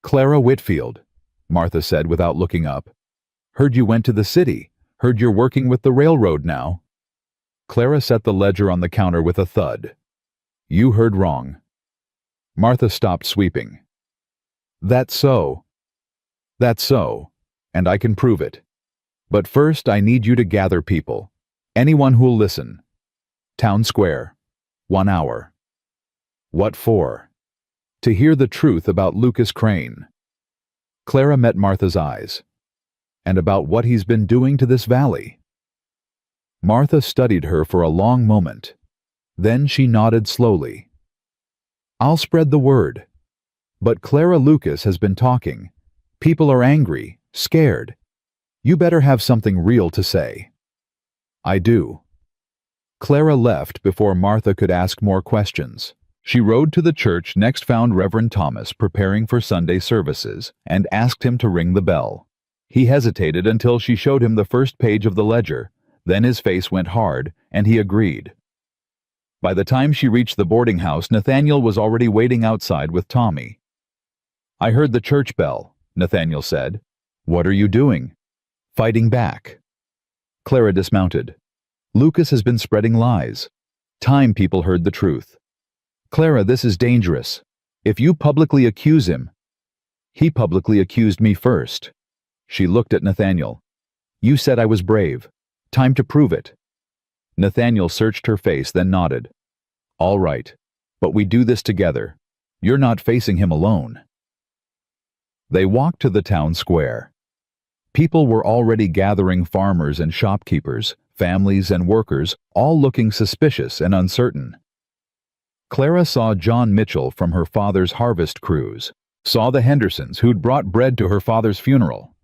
"Clara Whitfield," Martha said without looking up. "Heard you went to the city. Heard you're working with the railroad now." Clara set the ledger on the counter with a thud. "You heard wrong." Martha stopped sweeping. "That's so. That's so, and I can prove it. But first I need you to gather people. Anyone who'll listen. Town Square. 1 hour. What for? To hear the truth about Lucas Crane." Clara met Martha's eyes. "And about what he's been doing to this valley." Martha studied her for a long moment. Then she nodded slowly. "I'll spread the word. But Clara, Lucas has been talking. People are angry, scared. You better have something real to say." "I do." Clara left before Martha could ask more questions. She rode to the church next, found Reverend Thomas preparing for Sunday services, and asked him to ring the bell. He hesitated until she showed him the first page of the ledger. Then his face went hard, and he agreed. By the time she reached the boarding house, Nathaniel was already waiting outside with Tommy. "I heard the church bell," Nathaniel said. "What are you doing?" "Fighting back." Clara dismounted. "Lucas has been spreading lies. Time people heard the truth. Clara, this is dangerous. If you publicly accuse him..." "He publicly accused me first." She looked at Nathaniel. "You said I was brave. Time to prove it." Nathaniel searched her face, then nodded. "All right, but we do this together. You're not facing him alone." They walked to the town square. People were already gathering, farmers and shopkeepers, families and workers, all looking suspicious and uncertain. Clara saw John Mitchell from her father's harvest cruise, saw the Hendersons who'd brought bread to her father's funeral,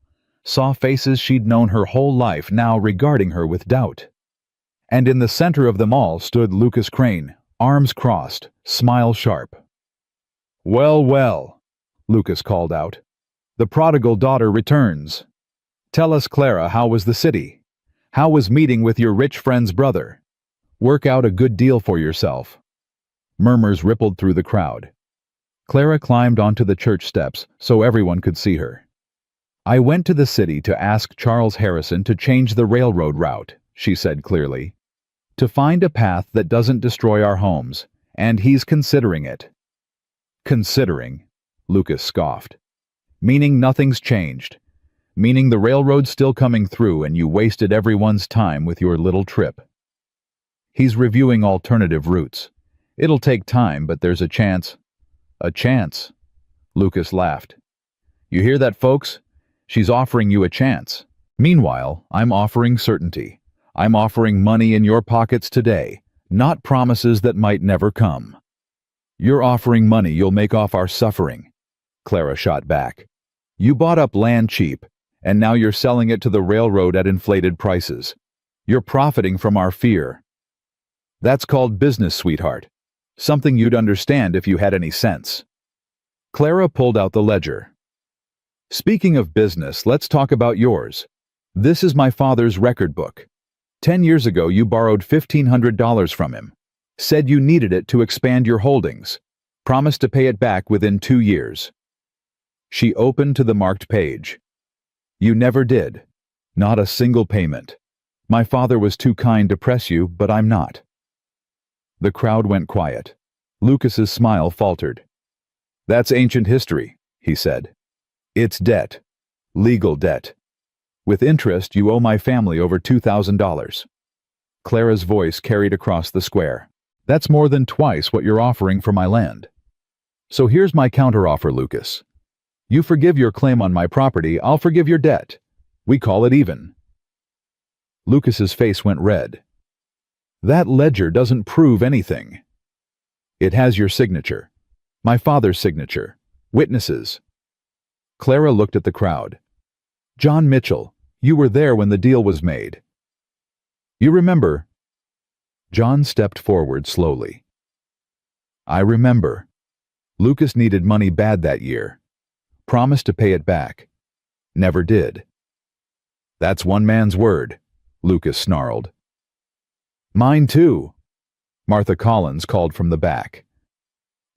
saw faces she'd known her whole life now regarding her with doubt. And in the center of them all stood Lucas Crane, arms crossed, smile sharp. "Well, well," Lucas called out. "The prodigal daughter returns. Tell us, Clara, how was the city? How was meeting with your rich friend's brother? Work out a good deal for yourself." Murmurs rippled through the crowd. Clara climbed onto the church steps so everyone could see her. "I went to the city to ask Charles Harrison to change the railroad route," she said clearly. "To find a path that doesn't destroy our homes, and he's considering it." "Considering," Lucas scoffed. "Meaning nothing's changed. Meaning the railroad's still coming through and you wasted everyone's time with your little trip." "He's reviewing alternative routes. It'll take time, but there's a chance." "A chance?" Lucas laughed. "You hear that, folks? She's offering you a chance. Meanwhile, I'm offering certainty. I'm offering money in your pockets today, not promises that might never come." "You're offering money you'll make off our suffering," Clara shot back. "You bought up land cheap, and now you're selling it to the railroad at inflated prices. You're profiting from our fear. That's called business, sweetheart. Something you'd understand if you had any sense." Clara pulled out the ledger. "Speaking of business, let's talk about yours. This is my father's record book. 10 years ago you borrowed $1,500 from him. Said you needed it to expand your holdings. Promised to pay it back within 2 years. She opened to the marked page. "You never did. Not a single payment. My father was too kind to press you, but I'm not." The crowd went quiet. Lucas's smile faltered. "That's ancient history," he said. "It's debt. Legal debt. With interest, you owe my family over $2,000. Clara's voice carried across the square. "That's more than twice what you're offering for my land. So here's my counteroffer, Lucas. You forgive your claim on my property, I'll forgive your debt. We call it even." Lucas's face went red. "That ledger doesn't prove anything." "It has your signature. My father's signature. Witnesses." Clara looked at the crowd. "John Mitchell, you were there when the deal was made. You remember?" John stepped forward slowly. "I remember. Lucas needed money bad that year. Promised to pay it back. Never did." "That's one man's word," Lucas snarled. "Mine too," Martha Collins called from the back.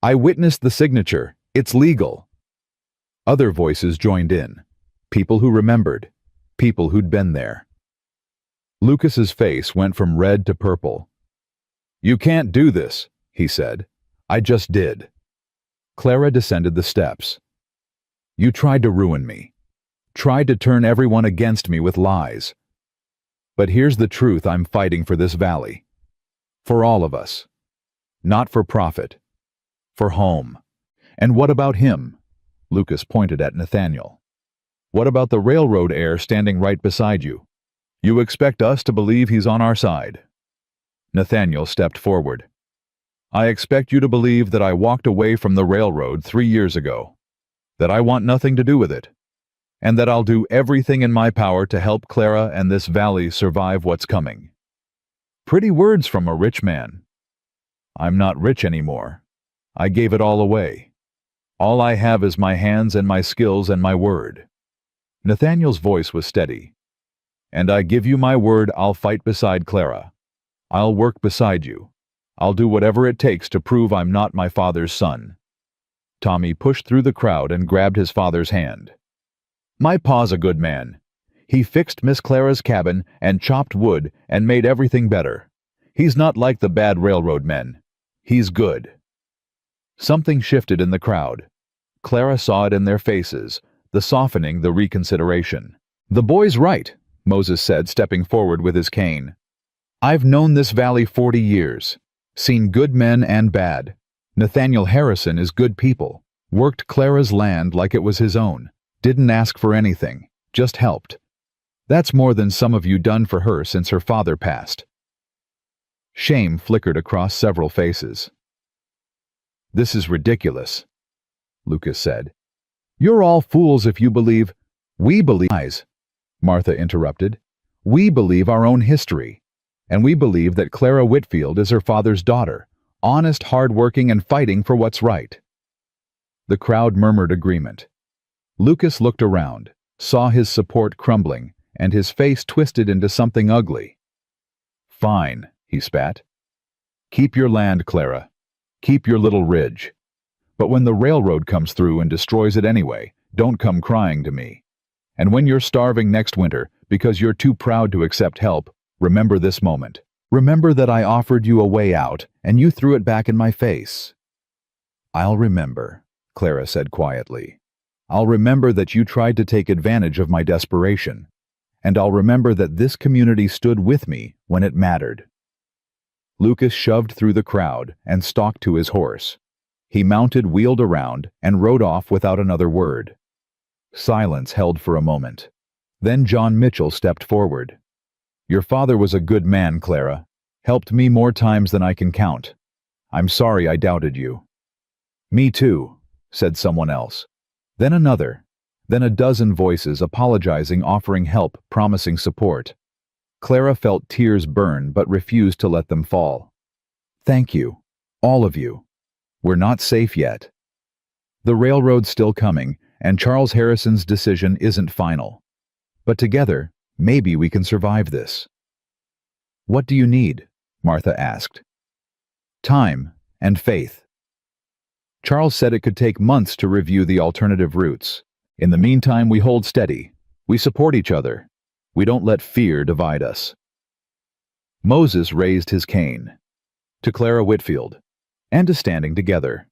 "I witnessed the signature. It's legal." Other voices joined in. People who remembered. People who'd been there. Lucas's face went from red to purple. "You can't do this," he said. "I just did." Clara descended the steps. "You tried to ruin me. Tried to turn everyone against me with lies. But here's the truth I'm fighting for this valley. For all of us. Not for profit. For home. And what about him?" Lucas pointed at Nathaniel. "What about the railroad heir standing right beside you? You expect us to believe he's on our side?" Nathaniel stepped forward. "I expect you to believe that I walked away from the railroad 3 years ago. That I want nothing to do with it. And that I'll do everything in my power to help Clara and this valley survive what's coming." Pretty words from a rich man. "I'm not rich anymore. I gave it all away. All I have is my hands and my skills and my word." Nathaniel's voice was steady. "And I give you my word I'll fight beside Clara. I'll work beside you. I'll do whatever it takes to prove I'm not my father's son." Tommy pushed through the crowd and grabbed his father's hand. "My pa's a good man. He fixed Miss Clara's cabin and chopped wood and made everything better. He's not like the bad railroad men. He's good." Something shifted in the crowd. Clara saw it in their faces, the softening, the reconsideration. "The boy's right," Moses said, stepping forward with his cane. "I've known this valley 40 years, seen good men and bad, Nathaniel Harrison is good people. Worked Clara's land like it was his own. Didn't ask for anything. Just helped. That's more than some of you done for her since her father passed." Shame flickered across several faces. "This is ridiculous," Lucas said. "You're all fools if you believe—" "We believe," Martha interrupted. "We believe our own history. And we believe that Clara Whitfield is her father's daughter, honest, hard-working, and fighting for what's right." The crowd murmured agreement. Lucas looked around, saw his support crumbling, and his face twisted into something ugly. "Fine," he spat. "Keep your land, Clara. Keep your little ridge. But when the railroad comes through and destroys it anyway, don't come crying to me. And when you're starving next winter because you're too proud to accept help, remember this moment. Remember that I offered you a way out, and you threw it back in my face." "I'll remember," Clara said quietly. "I'll remember that you tried to take advantage of my desperation. And I'll remember that this community stood with me when it mattered." Lucas shoved through the crowd and stalked to his horse. He mounted, wheeled around, and rode off without another word. Silence held for a moment. Then John Mitchell stepped forward. "Your father was a good man, Clara. Helped me more times than I can count. I'm sorry I doubted you." "Me too," said someone else. Then another. Then a dozen voices apologizing, offering help, promising support. Clara felt tears burn but refused to let them fall. "Thank you, all of you. We're not safe yet. The railroad's still coming, and Charles Harrison's decision isn't final. But together, maybe we can survive this." "What do you need?" Martha asked. "Time and faith. Charles said it could take months to review the alternative routes. In the meantime, we hold steady. We support each other. We don't let fear divide us." Moses raised his cane. "To Clara Whitfield, and to standing together."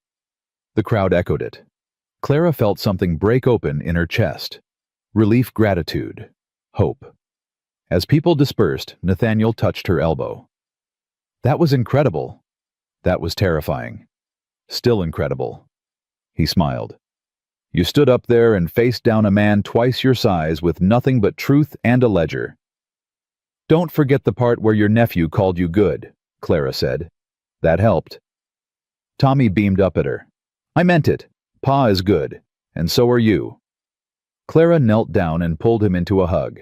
The crowd echoed it. Clara felt something break open in her chest. Relief, gratitude, hope. As people dispersed, Nathaniel touched her elbow. "That was incredible. That was terrifying. Still incredible." He smiled. "You stood up there and faced down a man twice your size with nothing but truth and a ledger." "Don't forget the part where your nephew called you good," Clara said. "That helped." Tommy beamed up at her. "I meant it. Pa is good, and so are you." Clara knelt down and pulled him into a hug.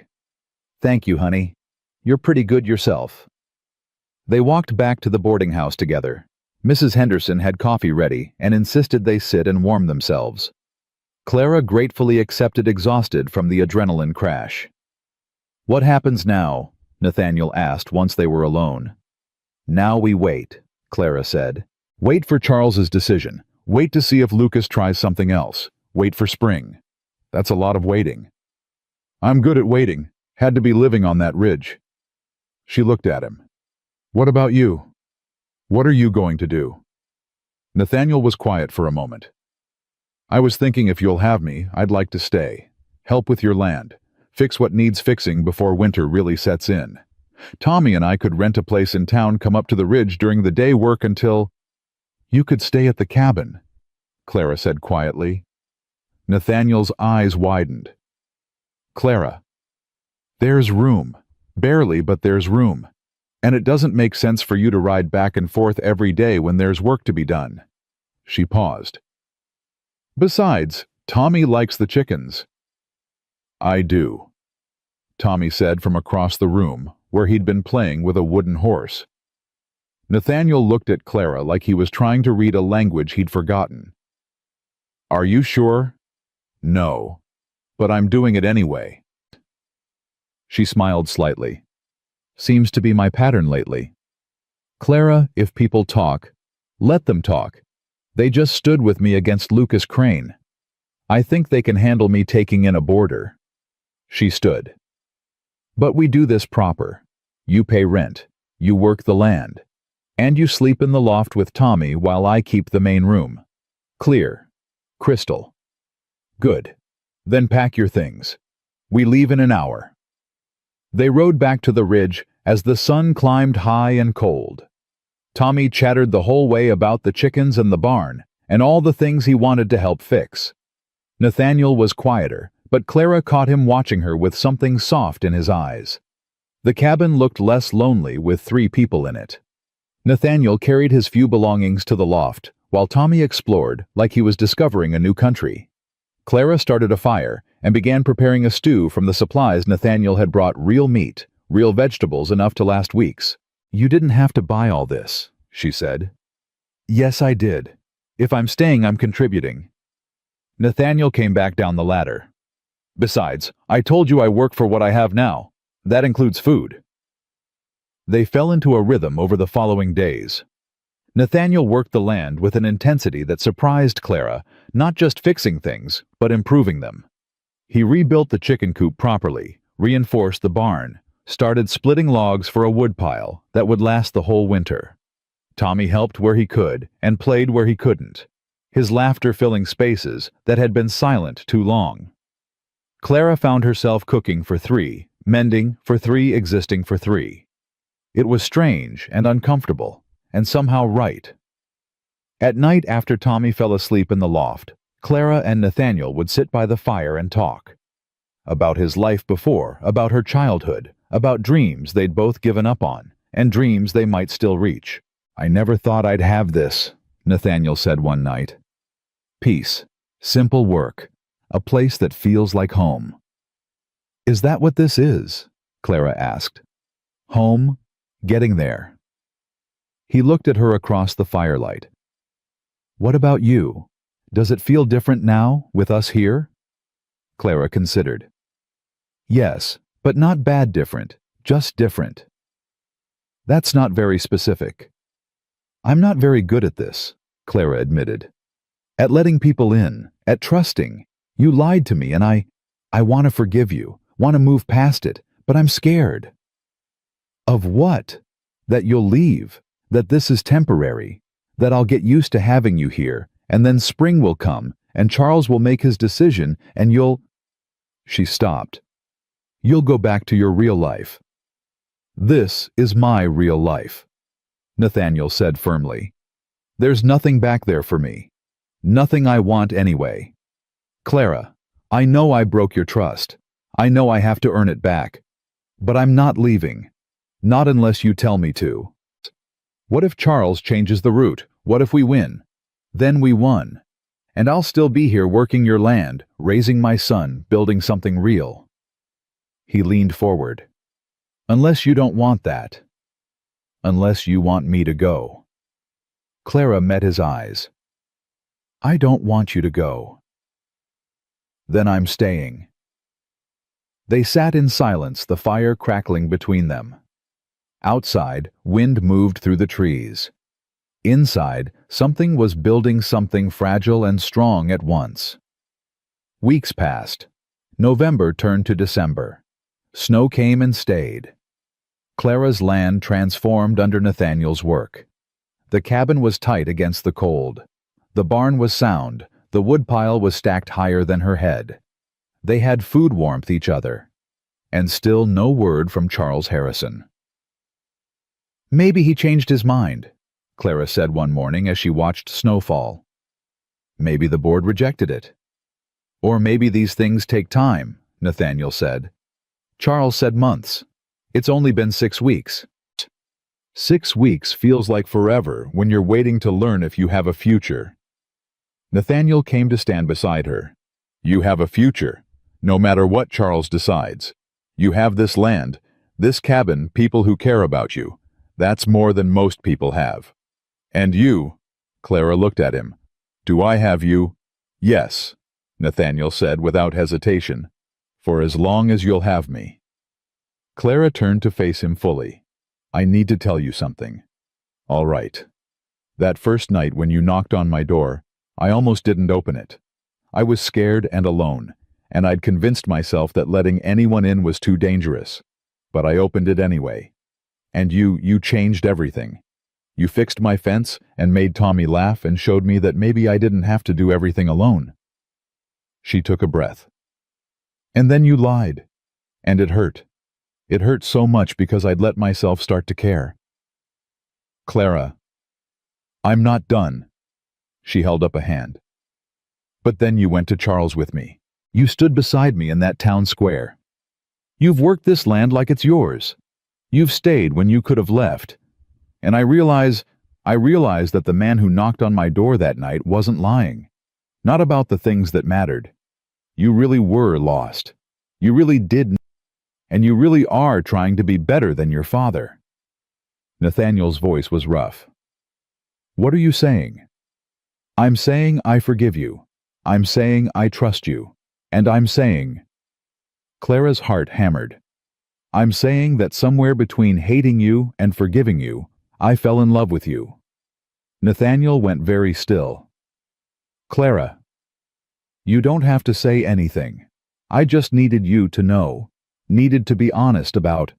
"Thank you, honey. You're pretty good yourself." They walked back to the boarding house together. Mrs. Henderson had coffee ready and insisted they sit and warm themselves. Clara gratefully accepted, exhausted from the adrenaline crash. "What happens now?" Nathaniel asked once they were alone. "Now we wait," Clara said. "Wait for Charles's decision. Wait to see if Lucas tries something else. Wait for spring. That's a lot of waiting." "I'm good at waiting. Had to be living on that ridge." She looked at him. "What about you? What are you going to do?" Nathaniel was quiet for a moment. "I was thinking if you'll have me, I'd like to stay. Help with your land. Fix what needs fixing before winter really sets in. Tommy and I could rent a place in town, come up to the ridge during the day, work until—" "You could stay at the cabin," Clara said quietly. Nathaniel's eyes widened. "Clara, there's room. Barely, but there's room. And it doesn't make sense for you to ride back and forth every day when there's work to be done." She paused. "Besides, Tommy likes the chickens." "I do," Tommy said from across the room, where he'd been playing with a wooden horse. Nathaniel looked at Clara like he was trying to read a language he'd forgotten. "Are you sure?" "No. But I'm doing it anyway." She smiled slightly. "Seems to be my pattern lately." "Clara, if people talk, let them talk. They just stood with me against Lucas Crane. I think they can handle me taking in a boarder." She stood. "But we do this proper. You pay rent, you work the land, and you sleep in the loft with Tommy while I keep the main room. Clear. Crystal. Good. Then pack your things. We leave in an hour." They rode back to the ridge as the sun climbed high and cold. Tommy chattered the whole way about the chickens and the barn, and all the things he wanted to help fix. Nathaniel was quieter, but Clara caught him watching her with something soft in his eyes. The cabin looked less lonely with 3 people in it. Nathaniel carried his few belongings to the loft, while Tommy explored like he was discovering a new country. Clara started a fire and began preparing a stew from the supplies Nathaniel had brought: real meat, real vegetables enough to last weeks. "You didn't have to buy all this," she said. "Yes, I did. If I'm staying, I'm contributing." Nathaniel came back down the ladder. "Besides, I told you I work for what I have now. That includes food." They fell into a rhythm over the following days. Nathaniel worked the land with an intensity that surprised Clara, not just fixing things, but improving them. He rebuilt the chicken coop properly, reinforced the barn, started splitting logs for a woodpile that would last the whole winter. Tommy helped where he could and played where he couldn't, his laughter filling spaces that had been silent too long. Clara found herself cooking for 3, mending for 3, existing for 3. It was strange and uncomfortable, and somehow right. At night, after Tommy fell asleep in the loft, Clara and Nathaniel would sit by the fire and talk. About his life before, about her childhood, about dreams they'd both given up on, and dreams they might still reach. "I never thought I'd have this," Nathaniel said one night. "Peace, simple work, a place that feels like home." "Is that what this is?" Clara asked. "Home? Getting there." He looked at her across the firelight. "What about you? Does it feel different now, with us here?" Clara considered. "Yes, but not bad different, just different." "That's not very specific." "I'm not very good at this," Clara admitted. "At letting people in, at trusting. You lied to me and I want to forgive you, want to move past it, but I'm scared." "Of what? That you'll leave, that this is temporary, that I'll get used to having you here, and then spring will come, and Charles will make his decision, and you'll—" She stopped. "You'll go back to your real life." "This is my real life," Nathaniel said firmly. "There's nothing back there for me. Nothing I want anyway. Clara, I know I broke your trust. I know I have to earn it back. But I'm not leaving. Not unless you tell me to. What if Charles changes the route? What if we win? Then we won. And I'll still be here working your land, raising my son, building something real." He leaned forward. "Unless you don't want that. Unless you want me to go." Clara met his eyes. "I don't want you to go." "Then I'm staying." They sat in silence, the fire crackling between them. Outside, wind moved through the trees. Inside, something was building something fragile and strong at once. Weeks passed. November turned to December. Snow came and stayed. Clara's land transformed under Nathaniel's work. The cabin was tight against the cold. The barn was sound. The woodpile was stacked higher than her head. They had food warmth each other. And still no word from Charles Harrison. "Maybe he changed his mind," Clara said one morning as she watched snowfall. "Maybe the board rejected it." "Or maybe these things take time," Nathaniel said. "Charles said months. It's only been 6 weeks." 6 weeks feels like forever when you're waiting to learn if you have a future. Nathaniel came to stand beside her. "You have a future, no matter what Charles decides. You have this land, this cabin, people who care about you. That's more than most people have. And you," Clara looked at him. "Do I have you?" "Yes," Nathaniel said without hesitation. "For as long as you'll have me." Clara turned to face him fully. "I need to tell you something." "All right. That first night when you knocked on my door, I almost didn't open it. I was scared and alone, and I'd convinced myself that letting anyone in was too dangerous. But I opened it anyway. And you changed everything. You fixed my fence and made Tommy laugh and showed me that maybe I didn't have to do everything alone." She took a breath. "And then you lied. And it hurt. It hurt so much because I'd let myself start to care." "Clara, I'm not done. She held up a hand. But then you went to Charles with me. You stood beside me in that town square. You've worked this land like it's yours. You've stayed when you could have left. And I realize that the man who knocked on my door that night wasn't lying. Not about the things that mattered. You really were lost. You really did, and you really are trying to be better than your father. Nathaniel's voice was rough. What are you saying? I'm saying I forgive you. I'm saying I trust you. And I'm saying... Clara's heart hammered. I'm saying that somewhere between hating you and forgiving you, I fell in love with you. Nathaniel went very still. Clara, you don't have to say anything. I just needed you to know, needed to be honest about...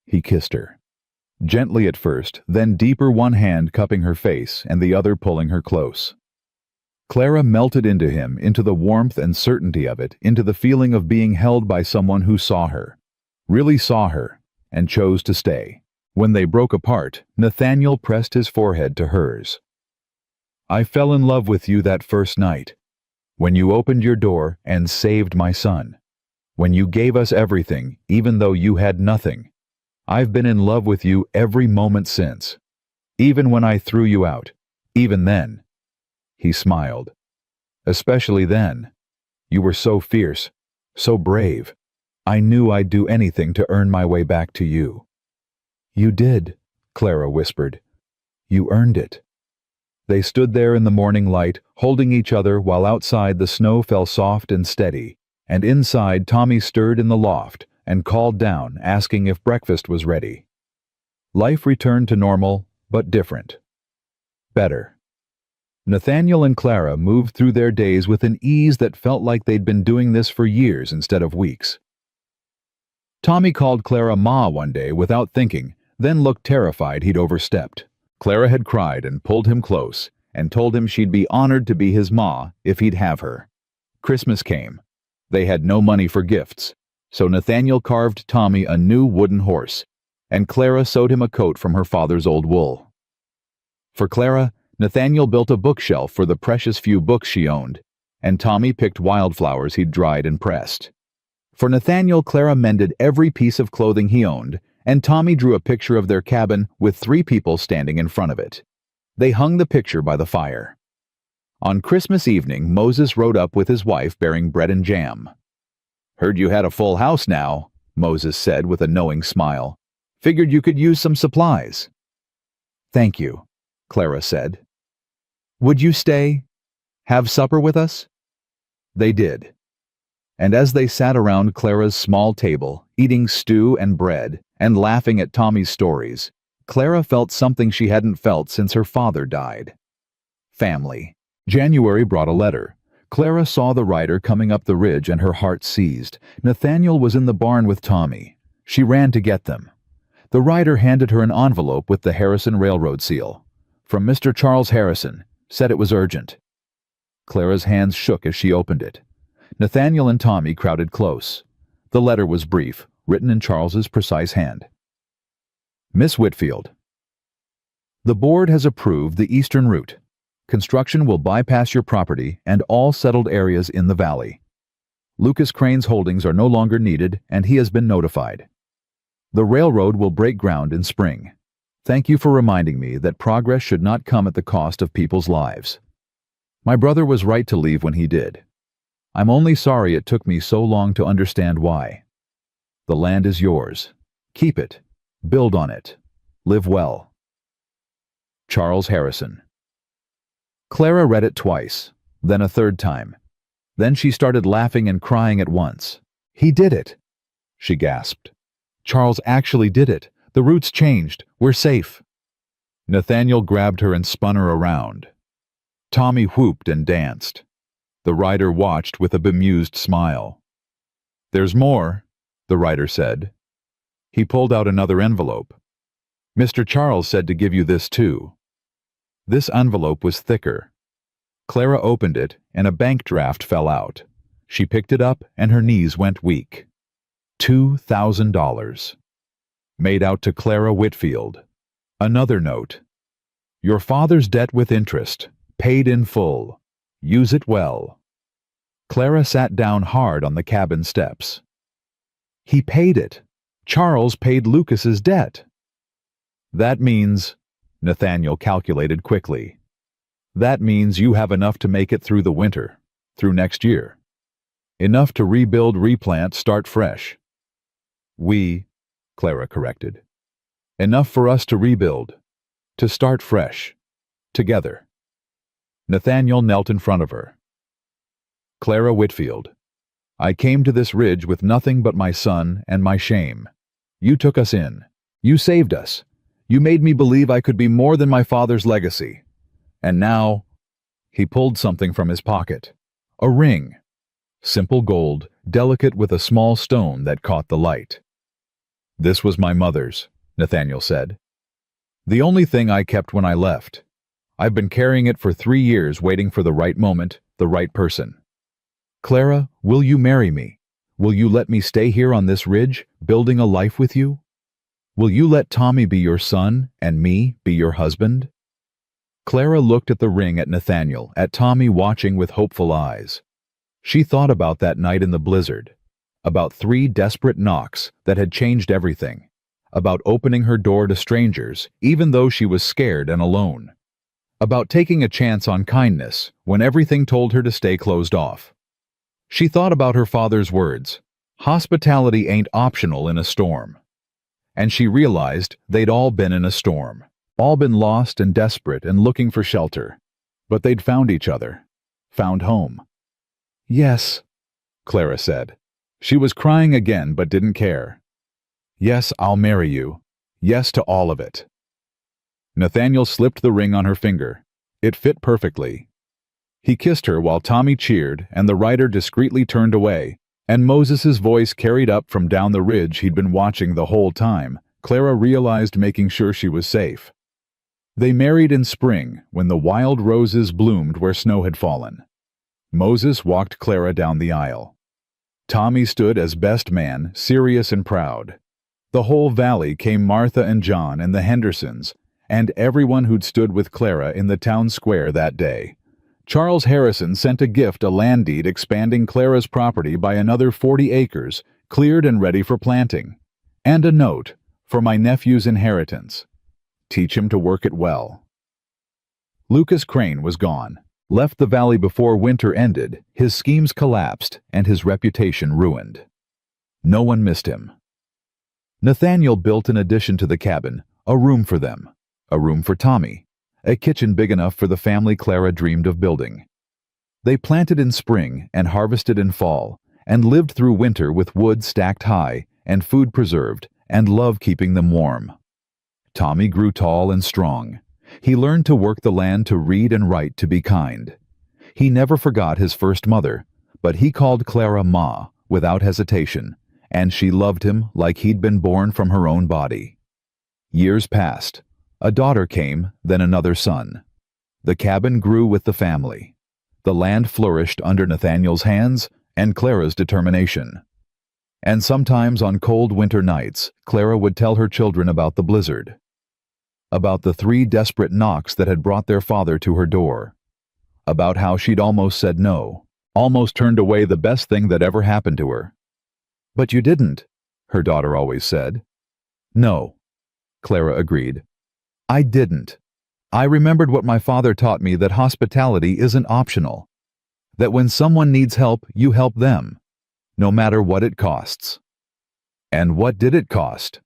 He kissed her. Gently at first, then deeper, one hand cupping her face and the other pulling her close. Clara melted into him, into the warmth and certainty of it, into the feeling of being held by someone who saw her, really saw her, and chose to stay. When they broke apart, Nathaniel pressed his forehead to hers. I fell in love with you that first night, when you opened your door and saved my son, when you gave us everything, even though you had nothing. I've been in love with you every moment since, even when I threw you out, even then. He smiled. Especially then. You were so fierce, so brave. I knew I'd do anything to earn my way back to you. You did, Clara whispered. You earned it. They stood there in the morning light, holding each other while outside the snow fell soft and steady, and inside Tommy stirred in the loft and called down, asking if breakfast was ready. Life returned to normal, but different. Better. Nathaniel and Clara moved through their days with an ease that felt like they'd been doing this for years instead of weeks. Tommy called Clara Ma one day without thinking, then looked terrified he'd overstepped. Clara had cried and pulled him close, and told him she'd be honored to be his ma if he'd have her. Christmas came. They had no money for gifts, so Nathaniel carved Tommy a new wooden horse, and Clara sewed him a coat from her father's old wool. For Clara, Nathaniel built a bookshelf for the precious few books she owned, and Tommy picked wildflowers he'd dried and pressed. For Nathaniel, Clara mended every piece of clothing he owned, and Tommy drew a picture of their cabin with 3 people standing in front of it. They hung the picture by the fire. On Christmas evening, Moses rode up with his wife bearing bread and jam. Heard you had a full house now, Moses said with a knowing smile. Figured you could use some supplies. Thank you, Clara said. Would you stay? Have supper with us? They did. And as they sat around Clara's small table, eating stew and bread, and laughing at Tommy's stories, Clara felt something she hadn't felt since her father died. Family. January brought a letter. Clara saw the rider coming up the ridge and her heart seized. Nathaniel was in the barn with Tommy. She ran to get them. The rider handed her an envelope with the Harrison Railroad seal. From Mr. Charles Harrison. Said it was urgent. Clara's hands shook as she opened it. Nathaniel and Tommy crowded close. The letter was brief, written in Charles's precise hand. Miss Whitfield. The board has approved the eastern route. Construction will bypass your property and all settled areas in the valley. Lucas Crane's holdings are no longer needed, and he has been notified. The railroad will break ground in spring. Thank you for reminding me that progress should not come at the cost of people's lives. My brother was right to leave when he did. I'm only sorry it took me so long to understand why. The land is yours. Keep it. Build on it. Live well. Charles Harrison. Clara read it twice, then a third time. Then she started laughing and crying at once. He did it, she gasped. Charles actually did it. The route's changed. We're safe. Nathaniel grabbed her and spun her around. Tommy whooped and danced. The rider watched with a bemused smile. There's more, the rider said. He pulled out another envelope. Mr. Charles said to give you this too. This envelope was thicker. Clara opened it and a bank draft fell out. She picked it up and her knees went weak. $2,000. Made out to Clara Whitfield. Another note. Your father's debt with interest, paid in full. Use it well. Clara sat down hard on the cabin steps. He paid it. Charles paid Lucas's debt. That means, Nathaniel calculated quickly, that means you have enough to make it through the winter, through next year. Enough to rebuild, replant, start fresh. Clara corrected. Enough for us to rebuild, to start fresh, together. Nathaniel knelt in front of her. Clara Whitfield, I came to this ridge with nothing but my son and my shame. You took us in. You saved us. You made me believe I could be more than my father's legacy. And now, he pulled something from his pocket. A ring. Simple gold, delicate with a small stone that caught the light. This was my mother's, Nathaniel said. The only thing I kept when I left. I've been carrying it for 3 years, waiting for the right moment, the right person. Clara, will you marry me? Will you let me stay here on this ridge, building a life with you? Will you let Tommy be your son and me be your husband? Clara looked at the ring, at Nathaniel, at Tommy, watching with hopeful eyes. She thought about that night in the blizzard, about 3 desperate knocks that had changed everything, about opening her door to strangers even though she was scared and alone, about taking a chance on kindness when everything told her to stay closed off. She thought about her father's words, hospitality ain't optional in a storm. And she realized they'd all been in a storm, all been lost and desperate and looking for shelter. But they'd found each other, found home. Yes, Clara said. She was crying again but didn't care. Yes, I'll marry you. Yes to all of it. Nathaniel slipped the ring on her finger. It fit perfectly. He kissed her while Tommy cheered and the rider discreetly turned away, and Moses's voice carried up from down the ridge he'd been watching the whole time. Clara realized, making sure she was safe. They married in spring when the wild roses bloomed where snow had fallen. Moses walked Clara down the aisle. Tommy stood as best man, serious and proud. The whole valley came, Martha and John and the Hendersons, and everyone who'd stood with Clara in the town square that day. Charles Harrison sent a gift, a land deed expanding Clara's property by another 40 acres, cleared and ready for planting. And a note, for my nephew's inheritance. Teach him to work it well. Lucas Crane was gone, left the valley before winter ended, his schemes collapsed, and his reputation ruined. No one missed him. Nathaniel built an addition to the cabin, a room for them, a room for Tommy, a kitchen big enough for the family Clara dreamed of building. They planted in spring and harvested in fall, and lived through winter with wood stacked high and food preserved, and love keeping them warm. Tommy grew tall and strong. He learned to work the land, to read and write, to be kind. He never forgot his first mother, but he called Clara Ma without hesitation, and she loved him like he'd been born from her own body. Years passed. A daughter came, then another son. The cabin grew with the family. The land flourished under Nathaniel's hands and Clara's determination. And sometimes on cold winter nights, Clara would tell her children about the blizzard, about the 3 desperate knocks that had brought their father to her door, about how she'd almost said no, almost turned away the best thing that ever happened to her. But you didn't, her daughter always said. No, Clara agreed. I didn't. I remembered what my father taught me, that hospitality isn't optional, that when someone needs help, you help them, no matter what it costs. And what did it cost?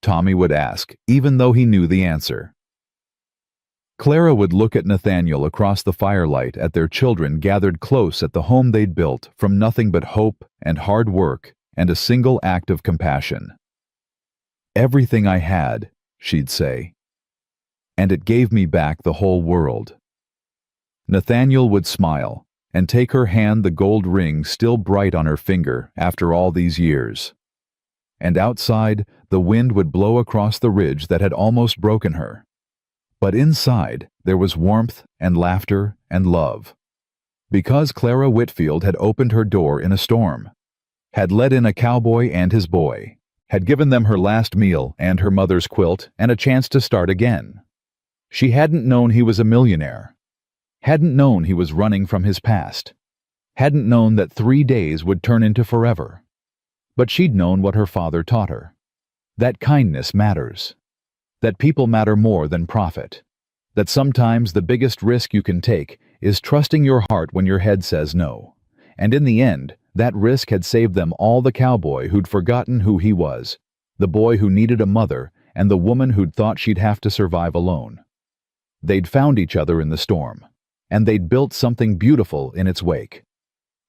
Tommy would ask, even though he knew the answer. Clara would look at Nathaniel across the firelight, at their children gathered close at the home they'd built from nothing but hope and hard work and a single act of compassion. Everything I had, she'd say. And it gave me back the whole world. Nathaniel would smile and take her hand, the gold ring still bright on her finger after all these years. And outside, the wind would blow across the ridge that had almost broken her. But inside, there was warmth and laughter and love. Because Clara Whitfield had opened her door in a storm, had let in a cowboy and his boy, had given them her last meal and her mother's quilt and a chance to start again. She hadn't known he was a millionaire, hadn't known he was running from his past, hadn't known that 3 days would turn into forever. But she'd known what her father taught her. That kindness matters. That people matter more than profit. That sometimes the biggest risk you can take is trusting your heart when your head says no. And in the end, that risk had saved them all, the cowboy who'd forgotten who he was, the boy who needed a mother, and the woman who'd thought she'd have to survive alone. They'd found each other in the storm, and they'd built something beautiful in its wake.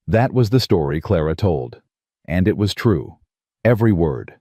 That was the story Clara told. And it was true. Every word.